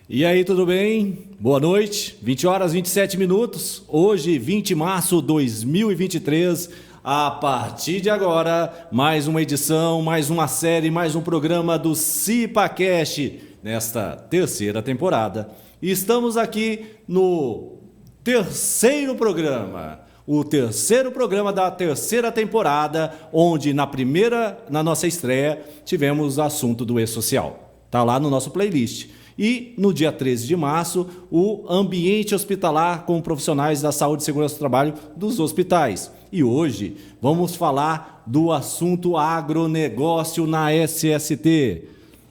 E aí, tudo bem? Boa noite, 20 horas 27 minutos, hoje 20 de março de 2023, a partir de agora, mais uma edição, mais uma série, mais um programa do CipaCast, nesta terceira temporada. E estamos aqui no terceiro programa, o terceiro programa da terceira temporada, onde na nossa estreia, tivemos o assunto do E-Social. Está lá no nosso playlist. E no dia 13 de março, o ambiente hospitalar com profissionais da saúde e segurança do trabalho dos hospitais. E hoje vamos falar do assunto agronegócio na SST.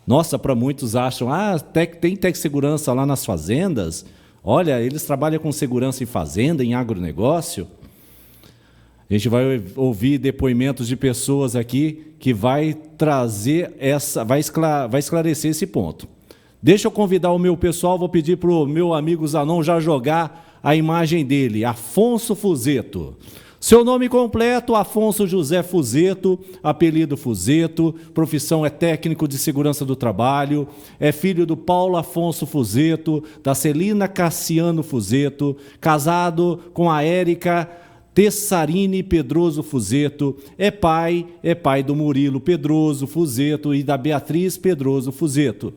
Nossa, para muitos acham, tem segurança lá nas fazendas? Olha, eles trabalham com segurança em fazenda, em agronegócio? A gente vai ouvir depoimentos de pessoas aqui que vai esclarecer esse ponto. Deixa eu convidar o meu pessoal, vou pedir para o meu amigo Zanon já jogar a imagem dele, Afonso Fuzeto. Seu nome completo, Afonso José Fuzeto, apelido Fuzeto, profissão é técnico de segurança do trabalho, é filho do Paulo Afonso Fuzeto, da Celina Cassiano Fuzeto, casado com a Érica Tessarini Pedroso Fuzeto, é pai do Murilo Pedroso Fuzeto e da Beatriz Pedroso Fuzeto.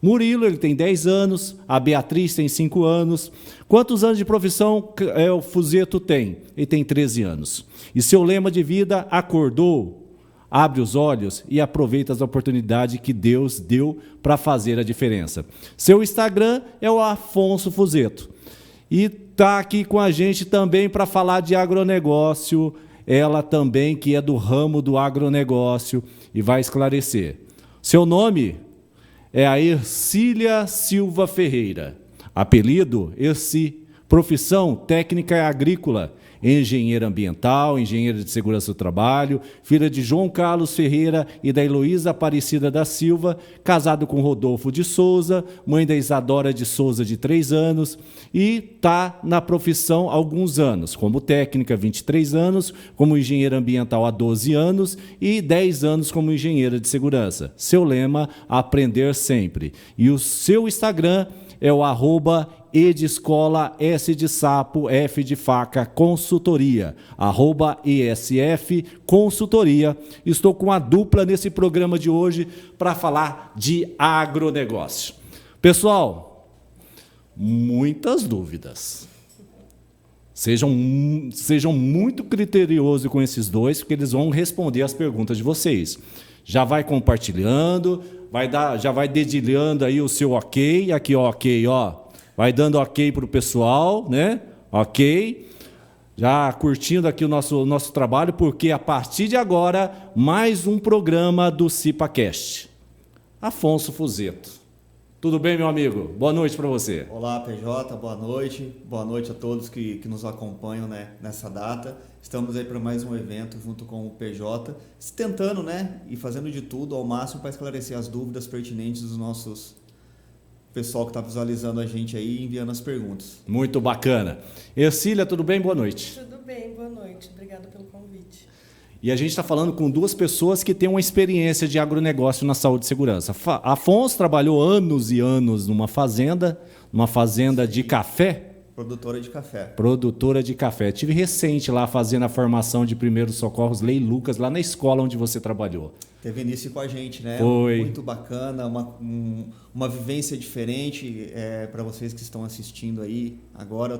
Murilo, ele tem 10 anos, a Beatriz tem 5 anos. Quantos anos de profissão o Fuzeto tem? Ele tem 13 anos. E seu lema de vida, acordou, abre os olhos e aproveita as oportunidades que Deus deu para fazer a diferença. Seu Instagram é o Afonso Fuzeto. E está aqui com a gente também para falar de agronegócio, ela também que é do ramo do agronegócio e vai esclarecer. Seu nome é a Ercília Silva Ferreira, apelido Erci, profissão técnica agrícola, engenheira ambiental, engenheira de segurança do trabalho, filha de João Carlos Ferreira e da Heloísa Aparecida da Silva, casado com Rodolfo de Souza, mãe da Isadora de Souza de 3 anos, e está na profissão há alguns anos, como técnica 23 anos, como engenheira ambiental há 12 anos e 10 anos como engenheira de segurança. Seu lema, aprender sempre. E o seu Instagram é o @E de escola, S de sapo, F de faca, consultoria, @ESF consultoria. Estou com a dupla nesse programa de hoje para falar de agronegócio. Pessoal, muitas dúvidas. Sejam muito criteriosos com esses dois, porque eles vão responder as perguntas de vocês. Já vai compartilhando, já vai dedilhando aí o seu ok, aqui ó, ok, ó. Vai dando ok para o pessoal, né? Ok. Já curtindo aqui o nosso trabalho, porque a partir de agora, mais um programa do CipaCast. Afonso Fuzeto. Tudo bem, meu amigo? Boa noite para você. Olá, PJ, boa noite. Boa noite a todos que nos acompanham, né, nessa data. Estamos aí para mais um evento junto com o PJ, tentando, né, e fazendo de tudo ao máximo para esclarecer as dúvidas pertinentes dos nossos pessoal que está visualizando a gente aí e enviando as perguntas. Muito bacana. Ercília, tudo bem? Boa noite. Tudo bem, boa noite. Obrigada pelo convite. E a gente está falando com duas pessoas que têm uma experiência de agronegócio na saúde e segurança. Afonso trabalhou anos e anos numa fazenda de café. Produtora de café. Produtora de café. Tive recente lá fazendo a formação de primeiros socorros Lei Lucas, lá na escola onde você trabalhou. Teve início com a gente, né? Foi. Muito bacana, uma vivência diferente para vocês que estão assistindo aí. Agora eu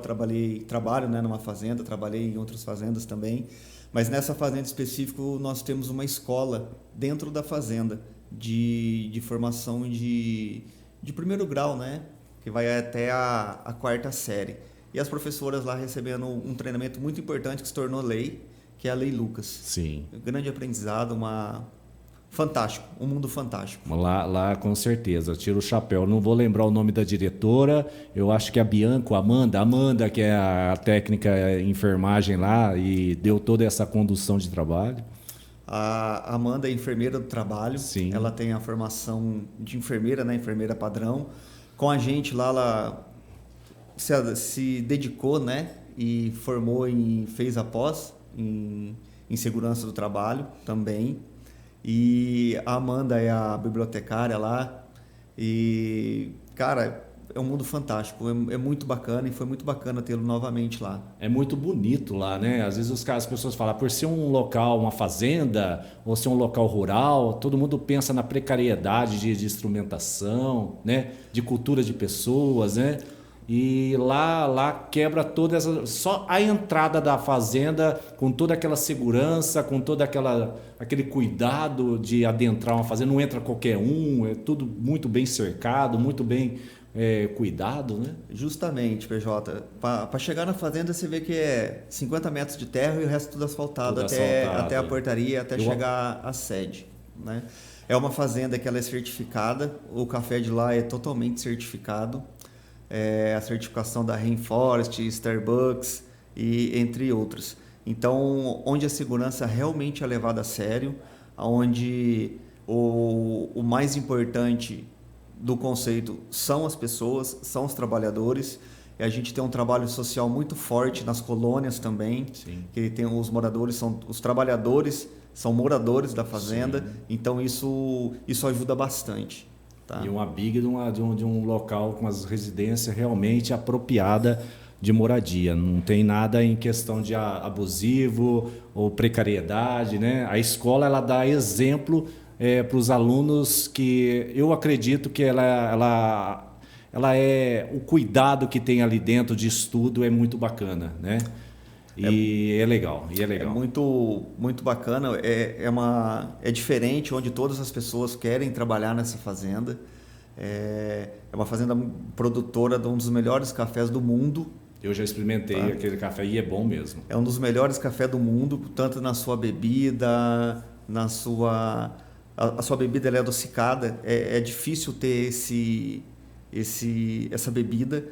trabalho, né, numa fazenda, trabalhei em outras fazendas também. Mas nessa fazenda específica nós temos uma escola dentro da fazenda de formação de primeiro grau, né? Que vai até a 4ª série. E as professoras lá recebendo um treinamento muito importante que se tornou lei, que é a Lei Lucas. Sim. Um grande aprendizado, fantástico, um mundo fantástico. Lá com certeza, eu tiro o chapéu. Não vou lembrar o nome da diretora, eu acho que é a Bianco, Amanda, que é a técnica enfermagem lá e deu toda essa condução de trabalho. A Amanda é enfermeira do trabalho. Sim. Ela tem a formação de enfermeira, né, enfermeira padrão. Com a gente lá, ela se dedicou, né, e formou fez a pós em segurança do trabalho também. E a Amanda é a bibliotecária lá. E, cara, é um mundo fantástico, é muito bacana e foi muito bacana tê-lo novamente lá. É muito bonito lá, né? Às vezes as pessoas falam, por ser um local, uma fazenda, ou ser um local rural, todo mundo pensa na precariedade de instrumentação, né? De cultura de pessoas, né? E lá quebra toda essa... Só a entrada da fazenda, com toda aquela segurança, com todo aquele cuidado de adentrar uma fazenda, não entra qualquer um, é tudo muito bem cercado, muito bem cuidado, né? Justamente, PJ. Para chegar na fazenda, você vê que é 50 metros de terra e o resto tudo asfaltado, até a portaria, até chegar à sede, né? É uma fazenda que ela é certificada, o café de lá é totalmente certificado. A certificação da Rainforest, Starbucks e entre outros. Então, onde a segurança realmente é levada a sério, onde o mais importante do conceito são as pessoas, são os trabalhadores. E a gente tem um trabalho social muito forte nas colônias também. Sim. Que tem os moradores, os trabalhadores são moradores da fazenda. Sim. Então isso ajuda bastante. Tá. E uma big de um local com as residências realmente apropriada de moradia. Não tem nada em questão de abusivo ou precariedade, né? A escola ela dá exemplo para os alunos que eu acredito que ela é o cuidado que tem ali dentro de estudo é muito bacana, né? É legal. É muito, muito bacana. É diferente, onde todas as pessoas querem trabalhar nessa fazenda. É uma fazenda produtora de um dos melhores cafés do mundo. Eu já experimentei aquele café e é bom mesmo. É um dos melhores cafés do mundo, tanto na sua bebida, a sua bebida ela é adocicada. É difícil ter essa bebida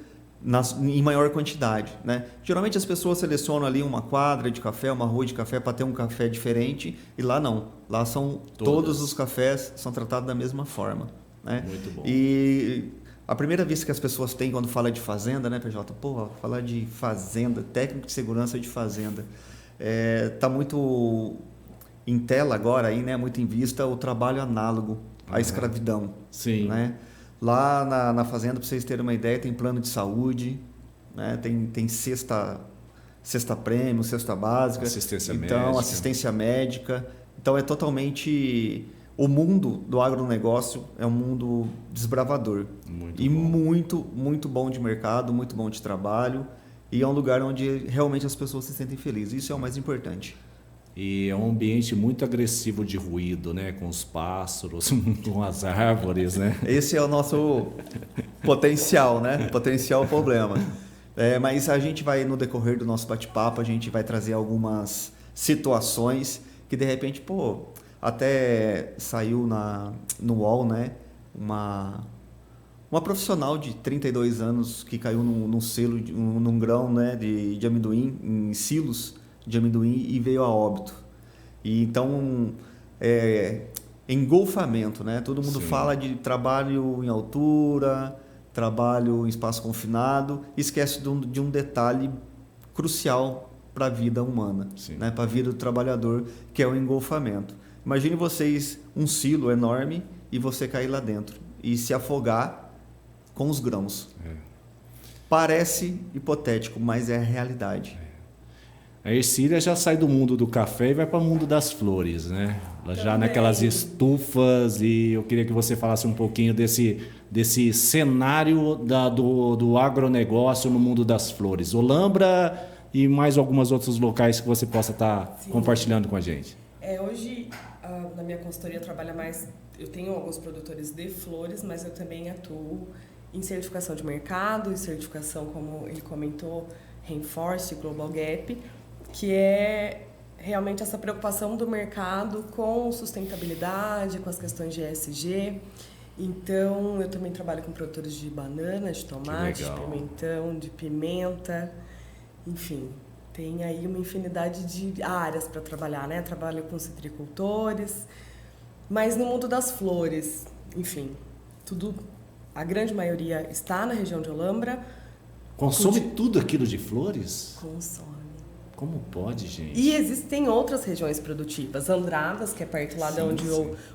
em maior quantidade, né? Geralmente as pessoas selecionam ali uma quadra de café, uma rua de café para ter um café diferente, e lá não. Lá são todos os cafés são tratados da mesma forma, né? Muito bom. E a primeira vista que as pessoas têm quando fala de fazenda, né, PJ? Pô, falar de fazenda, técnico de segurança de fazenda, tá muito em tela agora aí, né? Muito em vista o trabalho análogo à escravidão. Sim. Né? Lá na fazenda, para vocês terem uma ideia, tem plano de saúde, né? Tem cesta prêmio, cesta básica. Assistência médica. Então, é totalmente... O mundo do agronegócio é um mundo desbravador. Muito, muito bom de mercado, muito bom de trabalho. E é um lugar onde realmente as pessoas se sentem felizes. Isso é o mais importante. E é um ambiente muito agressivo de ruído, né? Com os pássaros, com as árvores, né? Esse é o nosso potencial, né? Potencial problema. Mas a gente vai, no decorrer do nosso bate-papo, a gente vai trazer algumas situações que, de repente, até saiu no UOL, né? Uma profissional de 32 anos que caiu num selo, num grão, né? de amendoim, em silos de amendoim e veio a óbito. E então, engolfamento, né? Todo mundo Sim. fala de trabalho em altura, trabalho em espaço confinado, e esquece de um detalhe crucial para a vida humana, né? Para a vida do trabalhador, que é o engolfamento. Imagine vocês um silo enorme e você cair lá dentro e se afogar com os grãos. Parece hipotético, mas é a realidade. A Ercília já sai do mundo do café e vai para o mundo das flores, né? Ela já naquelas estufas, e eu queria que você falasse um pouquinho desse cenário do agronegócio no mundo das flores. Olambra e mais alguns outros locais que você possa estar compartilhando com a gente. Hoje, na minha consultoria, trabalha mais... Eu tenho alguns produtores de flores, mas eu também atuo em certificação de mercado, e certificação, como ele comentou, Rainforest, Global Gap, que é realmente essa preocupação do mercado com sustentabilidade, com as questões de ESG. Então, eu também trabalho com produtores de banana, de tomate, de pimentão, de pimenta, enfim, tem aí uma infinidade de áreas para trabalhar, né? Trabalho com citricultores, mas no mundo das flores, enfim, a grande maioria está na região de Olambra. Consome tudo aquilo de flores? Consome. Como pode, gente? E existem outras regiões produtivas. Andradas, que é perto lá de onde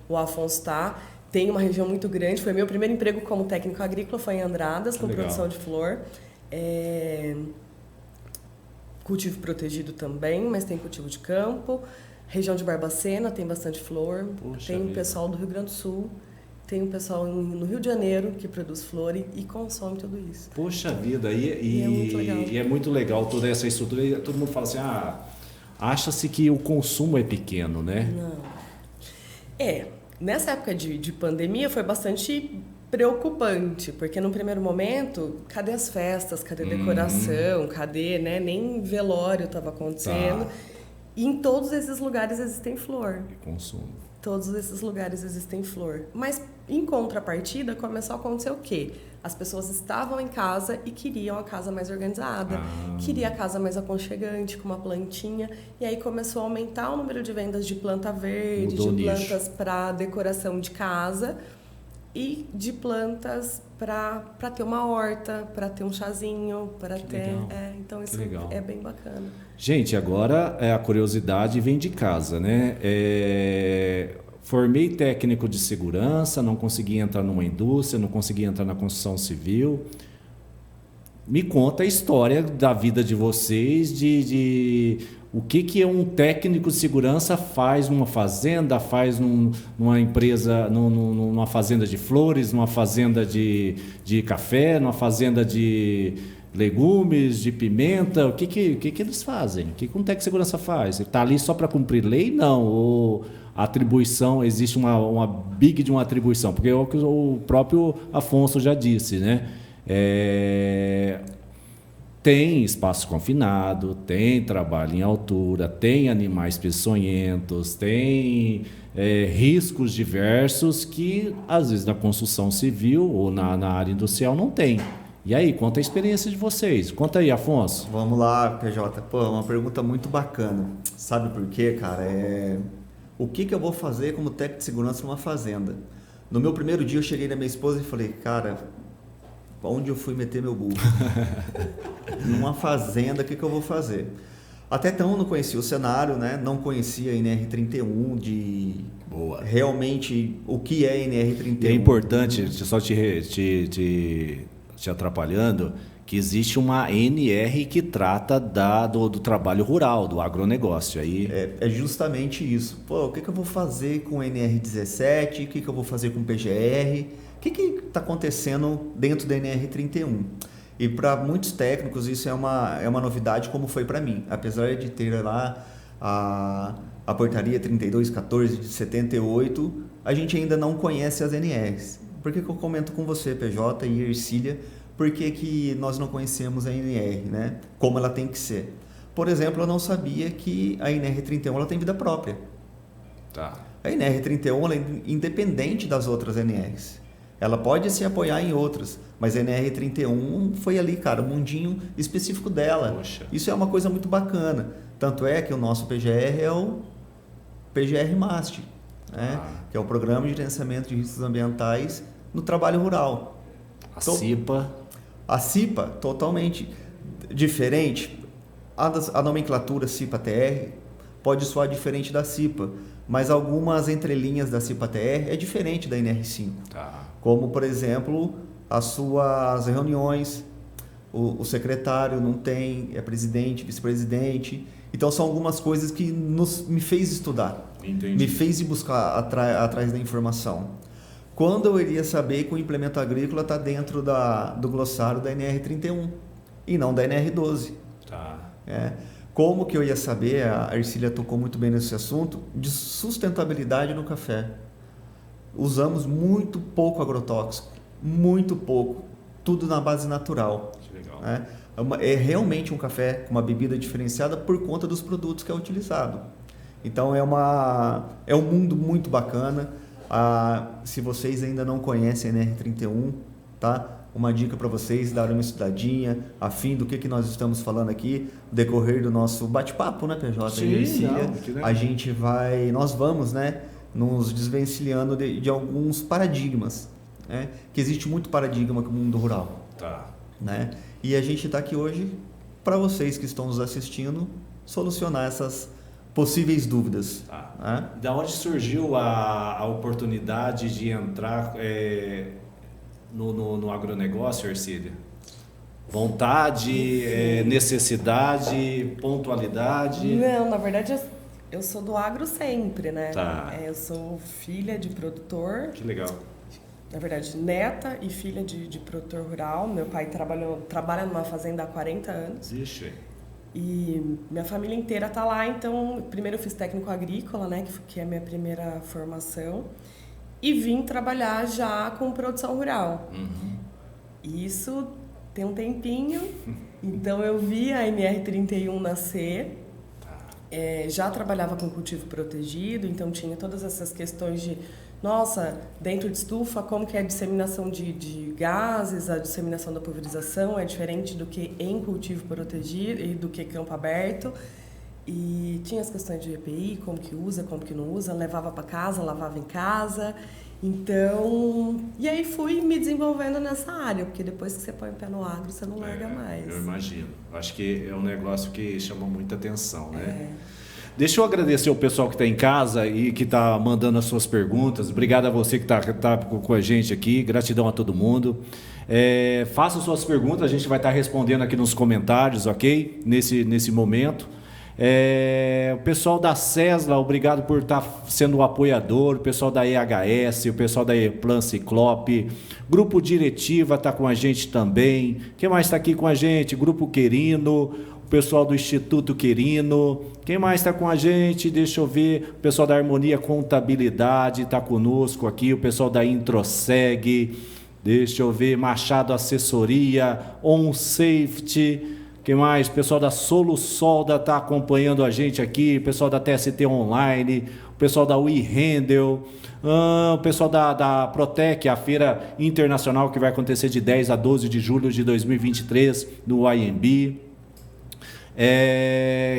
o Afonso está, tem uma região muito grande. Foi meu primeiro emprego como técnico agrícola, foi em Andradas, com Legal. produção de flor. Cultivo protegido também, mas tem cultivo de campo. Região de Barbacena tem bastante flor. Poxa tem o vida. pessoal do Rio Grande do Sul. Tem o pessoal no Rio de Janeiro que produz flor e consome tudo isso. Poxa vida, E é muito legal. e é muito legal toda essa estrutura. E todo mundo fala assim, acha-se que o consumo é pequeno, né? Não. Nessa época de pandemia foi bastante preocupante, porque no primeiro momento, cadê as festas, cadê a decoração, cadê, né? Nem velório estava acontecendo. Tá. E em todos esses lugares existem flor. E consumo. Todos esses lugares existem flor. Mas, em contrapartida, começou a acontecer o quê? As pessoas estavam em casa e queriam a casa mais organizada. Queria a casa mais aconchegante, com uma plantinha. E aí começou a aumentar o número de vendas de planta verde, Mudou o de nicho. plantas para decoração de casa e de plantas para ter uma horta, para ter um chazinho, para ter... legal. Então, isso legal. é bem bacana. Gente, agora a curiosidade vem de casa, né? Formei técnico de segurança, não consegui entrar numa indústria, não consegui entrar na construção civil. Me conta a história da vida de vocês, de o que um técnico de segurança faz numa fazenda, faz numa empresa, numa fazenda de flores, numa fazenda de café, numa fazenda de legumes, de pimenta. O que eles fazem? O que um técnico de segurança faz? Ele está ali só para cumprir lei? Não. Ou a atribuição, existe uma big de uma atribuição, porque é o que o próprio Afonso já disse, né? Tem espaço confinado, tem trabalho em altura, tem animais peçonhentos, tem riscos diversos que, às vezes, na construção civil ou na área industrial não tem. E aí, conta a experiência de vocês. Conta aí, Afonso. Vamos lá, PJ. Pô, uma pergunta muito bacana. Sabe por quê, cara? O que eu vou fazer como técnico de segurança numa fazenda? No meu primeiro dia, eu cheguei na minha esposa e falei, cara, onde eu fui meter meu burro? Numa fazenda, o que eu vou fazer? Até então eu não conhecia o cenário, né? Não conhecia a NR31, Boa. realmente o que é NR31. E é importante, só te atrapalhando, que existe uma NR que trata do trabalho rural, do agronegócio. Aí... É justamente isso. Pô, o que eu vou fazer com NR17? O que eu vou fazer com PGR? O que está acontecendo dentro da NR31? E para muitos técnicos isso é uma novidade, como foi para mim. Apesar de ter lá a portaria 3214 de 78, a gente ainda não conhece as NRs. Por que eu comento com você, PJ e Ercília, por que nós não conhecemos a NR, né? Como ela tem que ser? Por exemplo, eu não sabia que a NR31 ela tem vida própria. Tá. A NR31 ela é independente das outras NRs. Ela pode se apoiar em outras, mas a NR31 foi ali, cara, o mundinho específico dela. Poxa. Isso é uma coisa muito bacana. Tanto é que o nosso PGR é o PGR MAST, né? Que é o Programa de Gerenciamento de Riscos Ambientais no Trabalho Rural. A CIPA. A CIPA, totalmente diferente. A nomenclatura CIPA-TR pode soar diferente da CIPA, mas algumas entrelinhas da CIPA-TR é diferente da NR5. Tá. Como, por exemplo, as suas reuniões, o secretário não tem, é presidente, vice-presidente. Então, são algumas coisas que me fez estudar. Entendi. Me fez ir buscar atrás da informação. Quando eu iria saber que o implemento agrícola está dentro do glossário da NR31 e não da NR12. Tá. Como que eu ia saber, a Ercília tocou muito bem nesse assunto, de sustentabilidade no café. Usamos muito pouco agrotóxico, muito pouco, tudo na base natural. Que legal. É realmente um café com uma bebida diferenciada por conta dos produtos que é utilizado. Então é um mundo muito bacana. Se vocês ainda não conhecem a NR31, tá? Uma dica para vocês darem uma estudadinha, a fim do que nós estamos falando aqui, no decorrer do nosso bate-papo, né, PJ? Sim, e Ercília, que legal. nós vamos, né, nos desvencilhando de alguns paradigmas, né? Que existe muito paradigma no mundo rural. Tá. Né? E a gente está aqui hoje para vocês que estão nos assistindo solucionar essas possíveis dúvidas. Tá. Da onde surgiu a oportunidade de entrar no agronegócio, Ercília? Vontade, necessidade, pontualidade? Não, na verdade eu sou do agro sempre, né? Tá. Eu sou filha de produtor. Que legal. Na verdade, neta e filha de produtor rural. Meu pai trabalha numa fazenda há 40 anos. Ixi. E minha família inteira tá lá, então primeiro eu fiz técnico agrícola, né, que é a minha primeira formação, e vim trabalhar já com produção rural. Uhum. Isso tem um tempinho, então eu vi a NR31 nascer, já trabalhava com cultivo protegido, então tinha todas essas questões de, nossa, dentro de estufa, como que é a disseminação de gases, a disseminação da pulverização é diferente do que em cultivo protegido e do que campo aberto. E tinha as questões de EPI, como que usa, como que não usa, levava para casa, lavava em casa. Então, e aí fui me desenvolvendo nessa área, porque depois que você põe o pé no agro, você não larga mais. Eu imagino. Acho que é um negócio que chama muita atenção, né? Deixa eu agradecer o pessoal que está em casa e que está mandando as suas perguntas. Obrigado a você que está com a gente aqui. Gratidão a todo mundo. Faça suas perguntas, a gente vai estar respondendo aqui nos comentários, ok? Nesse momento. O pessoal da CESLA, obrigado por estar sendo o apoiador. O pessoal da EHS, o pessoal da Eplan Ciclope. Grupo Diretiva está com a gente também. Quem mais está aqui com a gente? Grupo Querino. Pessoal do Instituto Querino, quem mais está com a gente? Deixa eu ver, o pessoal da Harmonia Contabilidade está conosco aqui, o pessoal da Introseg, deixa eu ver, Machado Assessoria, On Safety, quem mais? O pessoal da Solusolda está acompanhando a gente aqui, o pessoal da TST Online, o pessoal da WeHandle, o pessoal da Protec, a feira internacional que vai acontecer de 10 a 12 de julho de 2023 no IMB.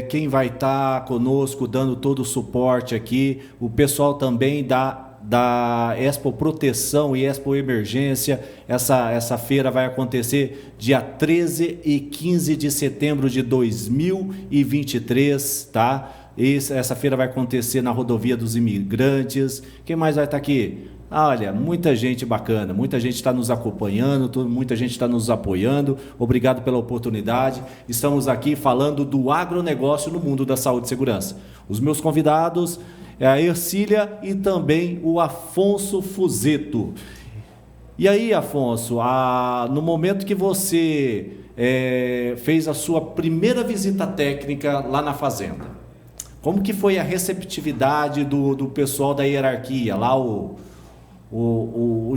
Quem vai estar conosco dando todo o suporte aqui, o pessoal também da Expo Proteção e Expo Emergência. Essa feira vai acontecer dia 13 e 15 de setembro de 2023, tá? Essa feira vai acontecer na Rodovia dos Imigrantes. Quem mais vai estar aqui? Olha, muita gente bacana, muita gente está nos acompanhando, muita gente está nos apoiando. Obrigado pela oportunidade. Estamos aqui falando do agronegócio no mundo da saúde e segurança. Os meus convidados é a Ercília e também o Afonso Fuzeto. E aí, Afonso, no momento que você fez a sua primeira visita técnica lá na fazenda, como que foi a receptividade do pessoal da hierarquia, lá o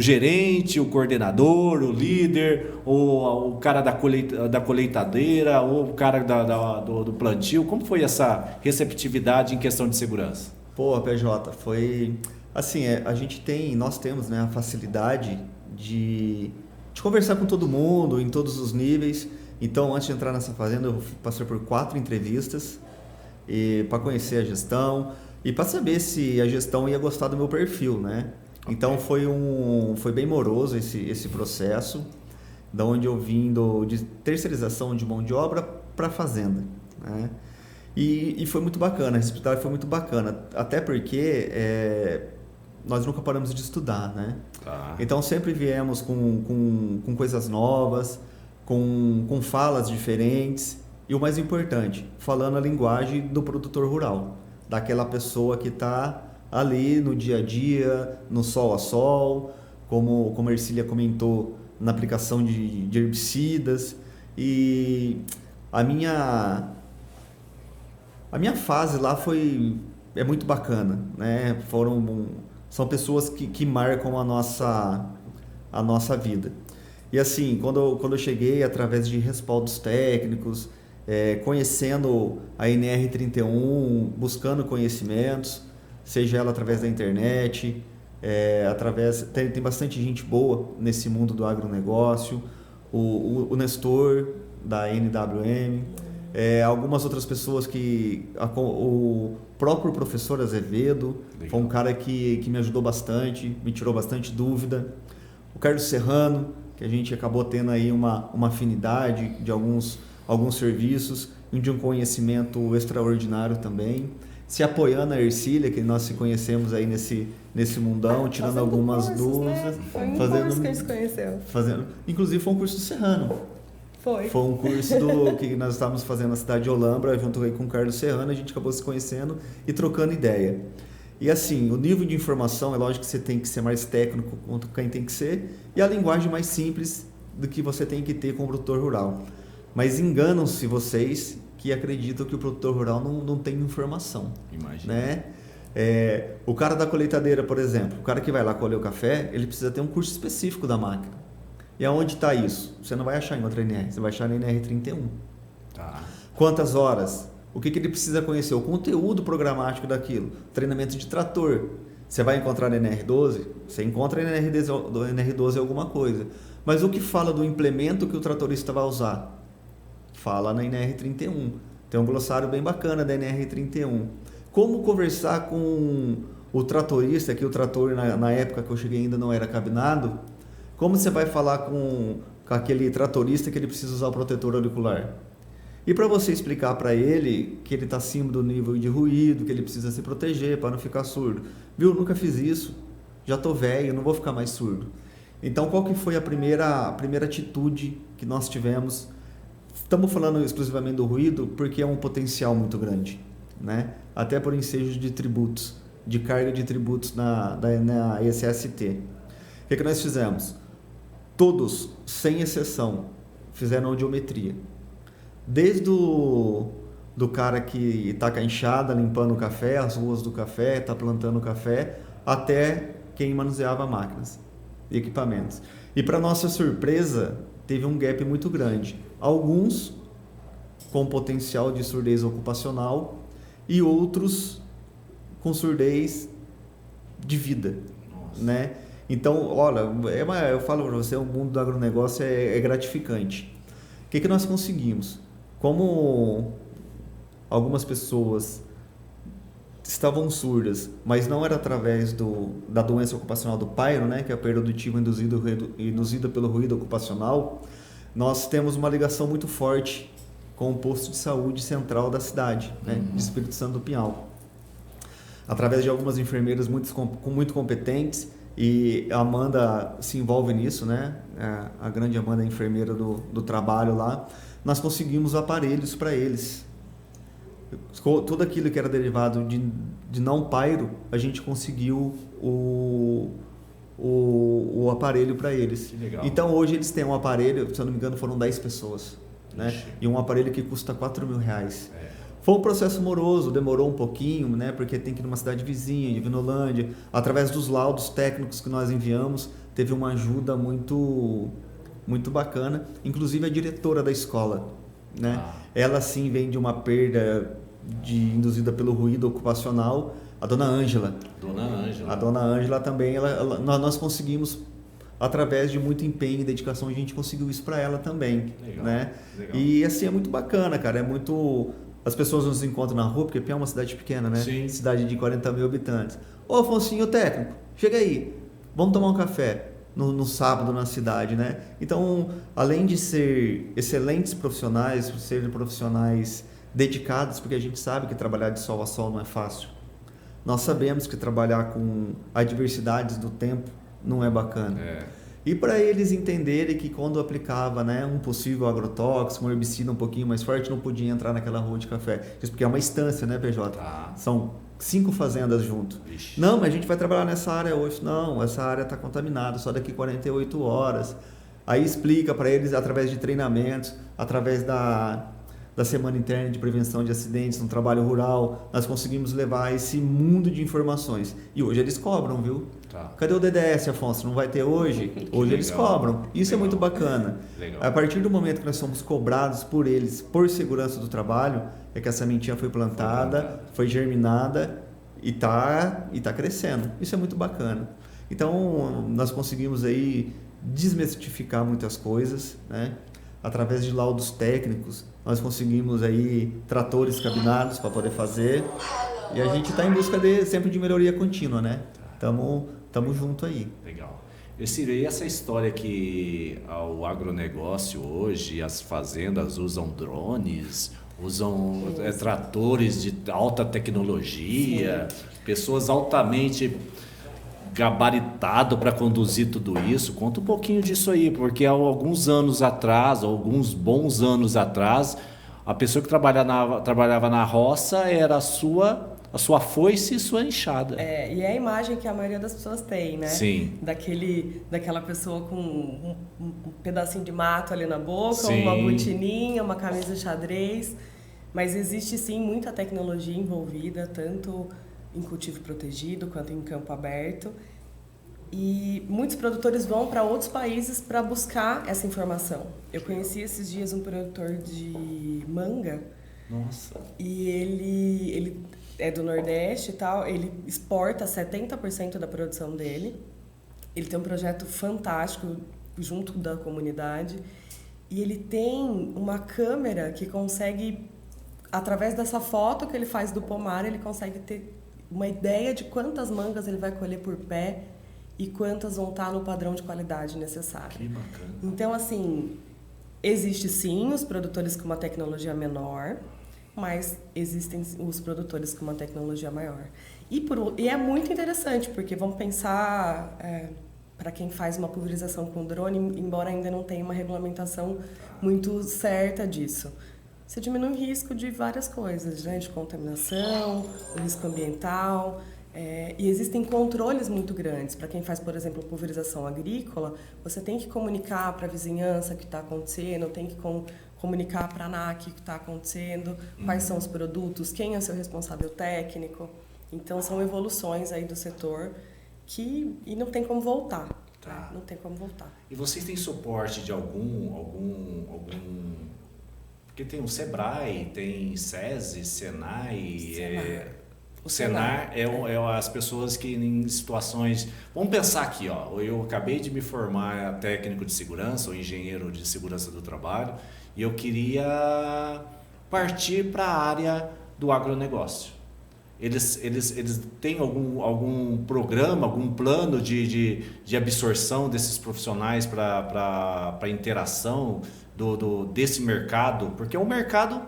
gerente, o coordenador, o líder, o cara da colheitadeira, ou o cara do plantio? Como foi essa receptividade em questão de segurança? Pô, PJ, foi assim, nós temos, né, a facilidade de conversar com todo mundo, em todos os níveis. Então, antes de entrar nessa fazenda, eu passei por 4 entrevistas para conhecer a gestão e para saber se a gestão ia gostar do meu perfil, né? Então foi bem moroso esse processo, da onde eu vim de terceirização de mão de obra para fazenda, né? E foi muito bacana, a receptividade foi muito bacana, até porque nós nunca paramos de estudar, né? Então sempre viemos com coisas novas, com falas diferentes e o mais importante, falando a linguagem do produtor rural, daquela pessoa que está ali no dia a dia, no sol a sol, como a Ercília comentou, na aplicação de herbicidas. E a minha fase lá é muito bacana, né? São pessoas que marcam a nossa vida. E assim, quando eu cheguei, através de respaldos técnicos, conhecendo a NR31, buscando conhecimentos, seja ela através da internet, tem bastante gente boa nesse mundo do agronegócio, o Nestor, da NWM, algumas outras pessoas o próprio professor Azevedo, legal, foi um cara que me ajudou bastante, me tirou bastante dúvida, o Carlos Serrano, que a gente acabou tendo aí uma afinidade de alguns serviços e de um conhecimento extraordinário também. se apoiando a Ercília, que nós se conhecemos aí nesse mundão, tirando fazendo algumas cursos, dúvidas. né? Foi um curso que a gente se conheceu. Inclusive foi um curso do Serrano. Foi um curso que nós estávamos fazendo na cidade de Olambra, junto aí com o Carlos Serrano, a gente acabou se conhecendo e trocando ideia. E assim, o nível de informação, é lógico que você tem que ser mais técnico quanto quem tem que ser, e a linguagem mais simples do que você tem que ter com o produtor rural. Mas enganam-se vocês que acreditam que o produtor rural não tem informação. Imagina. Né? O cara da colheitadeira, por exemplo, o cara que vai lá colher o café, ele precisa ter um curso específico da máquina. E aonde está isso? Você não vai achar em outra NR, você vai achar na NR31. Tá. Quantas horas? O que ele precisa conhecer? O conteúdo programático daquilo. Treinamento de trator. Você vai encontrar na NR12? Você encontra na NR12 alguma coisa. Mas o que fala do implemento que o tratorista vai usar? Fala na NR31. Tem um glossário bem bacana da NR31. Como conversar com o tratorista, que o trator na época que eu cheguei ainda não era cabinado. Como você vai falar com aquele tratorista que ele precisa usar o protetor auricular? E para você explicar para ele que ele está acima do nível de ruído, que ele precisa se proteger para não ficar surdo. Viu? Nunca fiz isso. Já estou velho, não vou ficar mais surdo. Então, qual que foi a primeira atitude que nós tivemos? Estamos falando exclusivamente do ruído porque é um potencial muito grande, né? Até por ensejos de tributos, de carga de tributos na ESST. O que nós fizemos? Todos, sem exceção, fizeram audiometria. Desde do cara que está com a enxada, limpando o café, as ruas do café, está plantando o café, até quem manuseava máquinas e equipamentos. E para nossa surpresa, teve um gap muito grande. Alguns com potencial de surdez ocupacional e outros com surdez de vida. Nossa. Né? Então, olha, eu falo para você, o mundo do agronegócio é gratificante. O que nós conseguimos? Como algumas pessoas estavam surdas, mas não era através da doença ocupacional do pairo, né, que é a perda auditiva induzida pelo ruído ocupacional, nós temos uma ligação muito forte com o posto de saúde central da cidade, né, de Espírito Santo do Pinhal. Através de algumas enfermeiras muito competentes, e a Amanda se envolve nisso, né? A grande Amanda é enfermeira do trabalho lá. Nós conseguimos aparelhos para eles. Tudo aquilo que era derivado de não pairo, a gente conseguiu o aparelho para eles. Que legal. Então hoje eles têm um aparelho, se eu não me engano foram 10 pessoas, né? E um aparelho que custa R$4.000. Foi um processo moroso, demorou um pouquinho, né? Porque tem que ir numa cidade vizinha, de Vinolândia. Através dos laudos técnicos que nós enviamos, teve uma ajuda muito, muito bacana. Inclusive a diretora da escola, né? Ela sim vem de uma perda induzida pelo ruído ocupacional. A dona Ângela. A dona Ângela também, nós conseguimos, através de muito empenho e dedicação, a gente conseguiu isso para ela também. Legal, né? Legal. E assim, é muito bacana, cara. É muito... As pessoas nos encontram na rua, porque Pinhal é uma cidade pequena, né? Sim. Cidade de 40 mil habitantes. Ô, Afonsinho, técnico, chega aí. Vamos tomar um café no sábado na cidade, né? Então, além de ser excelentes profissionais, serem profissionais dedicados, porque a gente sabe que trabalhar de sol a sol não é fácil. Nós sabemos que trabalhar com adversidades do tempo não é bacana. E para eles entenderem que quando aplicava, né, um possível agrotóxico, um herbicida um pouquinho mais forte, não podia entrar naquela rua de café. Isso porque é uma estância, né, PJ? São 5 fazendas junto. Ixi. Não, mas a gente vai trabalhar nessa área hoje. Não, essa área está contaminada, só daqui 48 horas. Aí explica para eles através de treinamentos, através da Semana Interna de Prevenção de Acidentes no Trabalho Rural, nós conseguimos levar esse mundo de informações. E hoje eles cobram, viu? Cadê o DDS, Afonso? Não vai ter hoje? Hoje eles cobram. Isso é muito bacana. A partir do momento que nós somos cobrados por eles, por segurança do trabalho, é que a sementinha foi plantada, foi germinada e tá crescendo. Isso é muito bacana. Então, nós conseguimos aí desmistificar muitas coisas, né? Através de laudos técnicos, nós conseguimos aí tratores cabinados para poder fazer. E a gente está em busca sempre de melhoria contínua, né? Estamos junto aí. Legal. E essa história que o agronegócio hoje, as fazendas usam drones, Usam tratores de alta tecnologia, pessoas altamente gabaritado para conduzir tudo isso. Conta um pouquinho disso aí, porque há alguns anos atrás, alguns bons anos atrás, a pessoa que trabalhava na roça era a sua foice e sua enxada. E é a imagem que a maioria das pessoas tem, né? Sim. Daquela pessoa com um pedacinho de mato ali na boca, Sim. uma botininha, uma camisa de xadrez. Mas existe sim muita tecnologia envolvida, tanto em cultivo protegido quanto em campo aberto. E muitos produtores vão para outros países para buscar essa informação. Eu conheci esses dias um produtor de manga. Nossa. E ele é do Nordeste e tal, ele exporta 70% da produção dele. Ele tem um projeto fantástico junto da comunidade. E ele tem uma câmera que consegue, através dessa foto que ele faz do pomar, ele consegue ter uma ideia de quantas mangas ele vai colher por pé e quantas vão estar no padrão de qualidade necessário. Que bacana. Então, assim, existe sim os produtores com uma tecnologia menor, mas existem os produtores com uma tecnologia maior. E é muito interessante, porque vamos pensar, para quem faz uma pulverização com drone, embora ainda não tenha uma regulamentação muito certa disso, você diminui o risco de várias coisas, né? De contaminação, o risco ambiental, e existem controles muito grandes. Para quem faz, por exemplo, pulverização agrícola, você tem que comunicar para a vizinhança o que está acontecendo, tem que comunicar para a ANAC o que está acontecendo, quais são os produtos, quem é o seu responsável técnico. Então, são evoluções aí do setor e não tem como voltar. Tá. Né? Não tem como voltar. E vocês têm suporte de algum... Porque tem o Sebrae, tem SESI, Senai... O Senar é as pessoas que em situações... Vamos pensar aqui, ó, eu acabei de me formar técnico de segurança ou engenheiro de segurança do trabalho e eu queria partir para a área do agronegócio. Eles têm algum programa, algum plano de absorção desses profissionais para a interação desse mercado? Porque o mercado...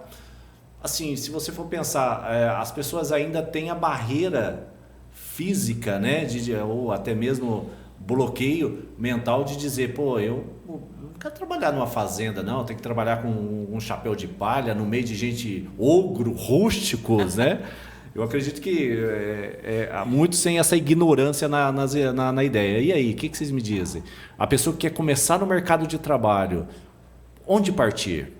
Assim, se você for pensar, as pessoas ainda têm a barreira física, né, ou até mesmo bloqueio mental de dizer, pô, eu não quero trabalhar numa fazenda, não, eu tenho que trabalhar com um chapéu de palha no meio de gente rústicos, né? Eu acredito que há muitos têm essa ignorância na ideia. E aí, o que vocês me dizem? A pessoa que quer começar no mercado de trabalho, onde partir?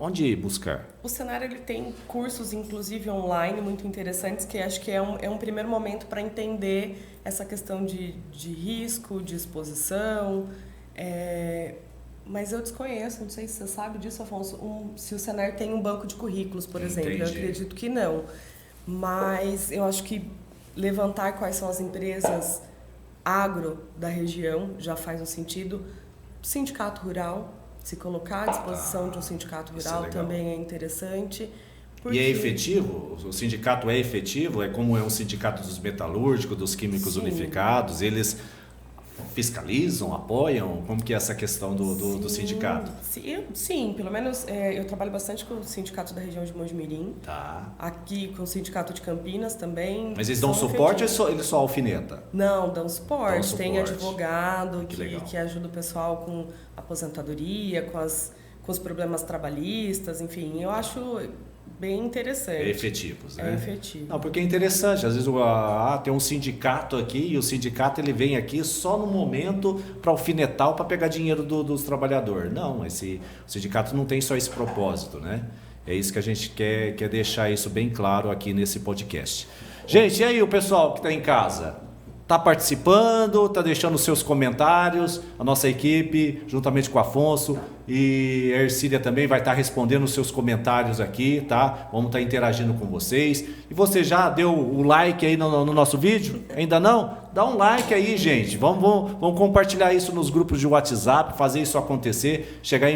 Onde buscar? O Senar ele tem cursos, inclusive online, muito interessantes, que acho que é um primeiro momento para entender essa questão de risco, de exposição. Mas eu desconheço, não sei se você sabe disso, Afonso, se o Senar tem um banco de currículos, por exemplo. Eu acredito que não. Mas eu acho que levantar quais são as empresas agro da região já faz um sentido. Sindicato rural, se colocar à disposição de um sindicato rural também é interessante. Porque... E é efetivo? O sindicato é efetivo? É como é um sindicato dos metalúrgicos, dos químicos unificados? Eles fiscalizam, apoiam? Como que é essa questão do sindicato? Sim, pelo menos eu trabalho bastante com o sindicato da região de Mogi-mirim. Tá. Aqui com o sindicato de Campinas também. Mas eles dão suporte ou eles só alfineta? Não, dão suporte. Tem advogado que ajuda o pessoal com aposentadoria, com os problemas trabalhistas, enfim. Eu acho bem interessante. É efetivos, né? É efetivo. Não, porque é interessante. Às vezes tem um sindicato aqui e o sindicato ele vem aqui só no momento para alfinetar ou para pegar dinheiro dos trabalhadores. Não, o sindicato não tem só esse propósito, né? É isso que a gente quer deixar isso bem claro aqui nesse podcast. Gente, e aí o pessoal que está em casa? Está participando, está deixando seus comentários, a nossa equipe, juntamente com o Afonso e a Ercília também vai estar respondendo os seus comentários aqui, tá? Vamos estar interagindo com vocês. E você já deu o like aí no nosso vídeo? Ainda não? Dá um like aí, gente. Vamos compartilhar isso nos grupos de WhatsApp, fazer isso acontecer, chegar às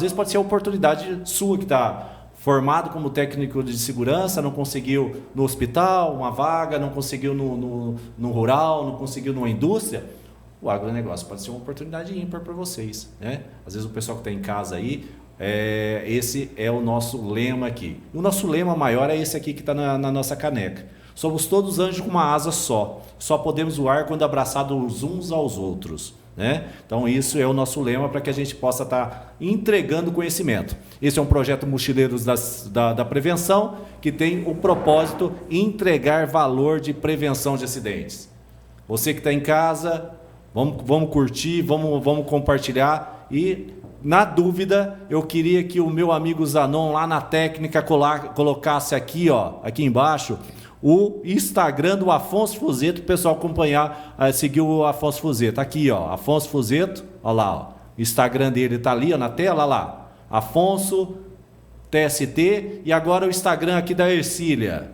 vezes pode ser a oportunidade sua que está formado como técnico de segurança, não conseguiu no hospital uma vaga, não conseguiu no rural, não conseguiu numa indústria. O agronegócio pode ser uma oportunidade ímpar para vocês, né? Às vezes o pessoal que está em casa aí, Esse é o nosso lema aqui. O nosso lema maior é esse aqui que está na nossa caneca. Somos todos anjos com uma asa só. Só podemos voar quando abraçados uns aos outros. Né? Então isso é o nosso lema para que a gente possa estar entregando conhecimento. Esse é um projeto Mochileiros da Prevenção que tem o propósito de entregar valor de prevenção de acidentes. Você que está em casa, vamos curtir, vamos compartilhar e, na dúvida, eu queria que o meu amigo Zanon lá na técnica colocasse aqui, aqui embaixo, o Instagram do Afonso Fuzeto, o pessoal acompanhar, seguir o Afonso Fuzeto. Aqui, Afonso Fuzeto, olha lá, o Instagram dele está ali, na tela, olha lá, Afonso TST, e agora o Instagram aqui da Ercília.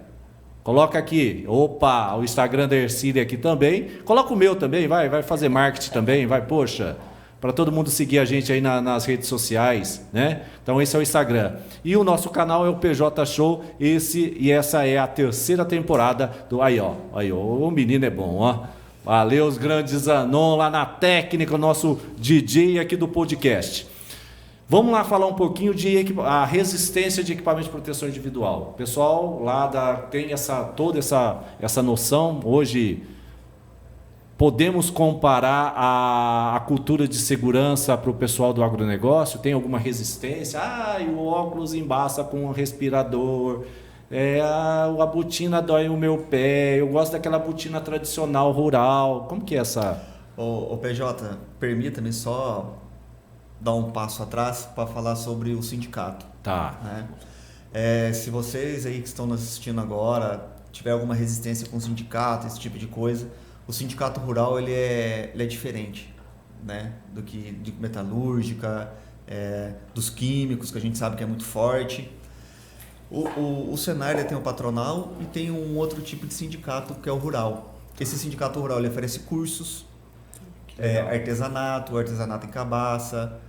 Coloca aqui, opa, o Instagram da Ercília aqui também. Coloca o meu também, vai fazer marketing também, poxa, para todo mundo seguir a gente aí nas redes sociais, né? Então esse é o Instagram. E o nosso canal é o PJ Show, essa é a 3ª temporada do... Aí, o menino é bom, ó. Valeu, os grandes Zanon lá na técnica, o nosso DJ aqui do podcast. Vamos lá falar um pouquinho de a resistência de equipamento de proteção individual. O pessoal lá tem toda essa noção. Hoje podemos comparar a cultura de segurança para o pessoal do agronegócio? Tem alguma resistência? O óculos embaça com o respirador, a botina dói o meu pé, eu gosto daquela botina tradicional rural. Como que é essa... Ô PJ, permita-me só dar um passo atrás para falar sobre o sindicato. Tá. Né? Se vocês aí que estão nos assistindo agora tiver alguma resistência com o sindicato, esse tipo de coisa, o sindicato rural ele é diferente, né? Do que de metalúrgica, dos químicos, que a gente sabe que é muito forte. O Senar ele tem o patronal e tem um outro tipo de sindicato que é o rural. Esse sindicato rural ele oferece cursos, artesanato em cabaça,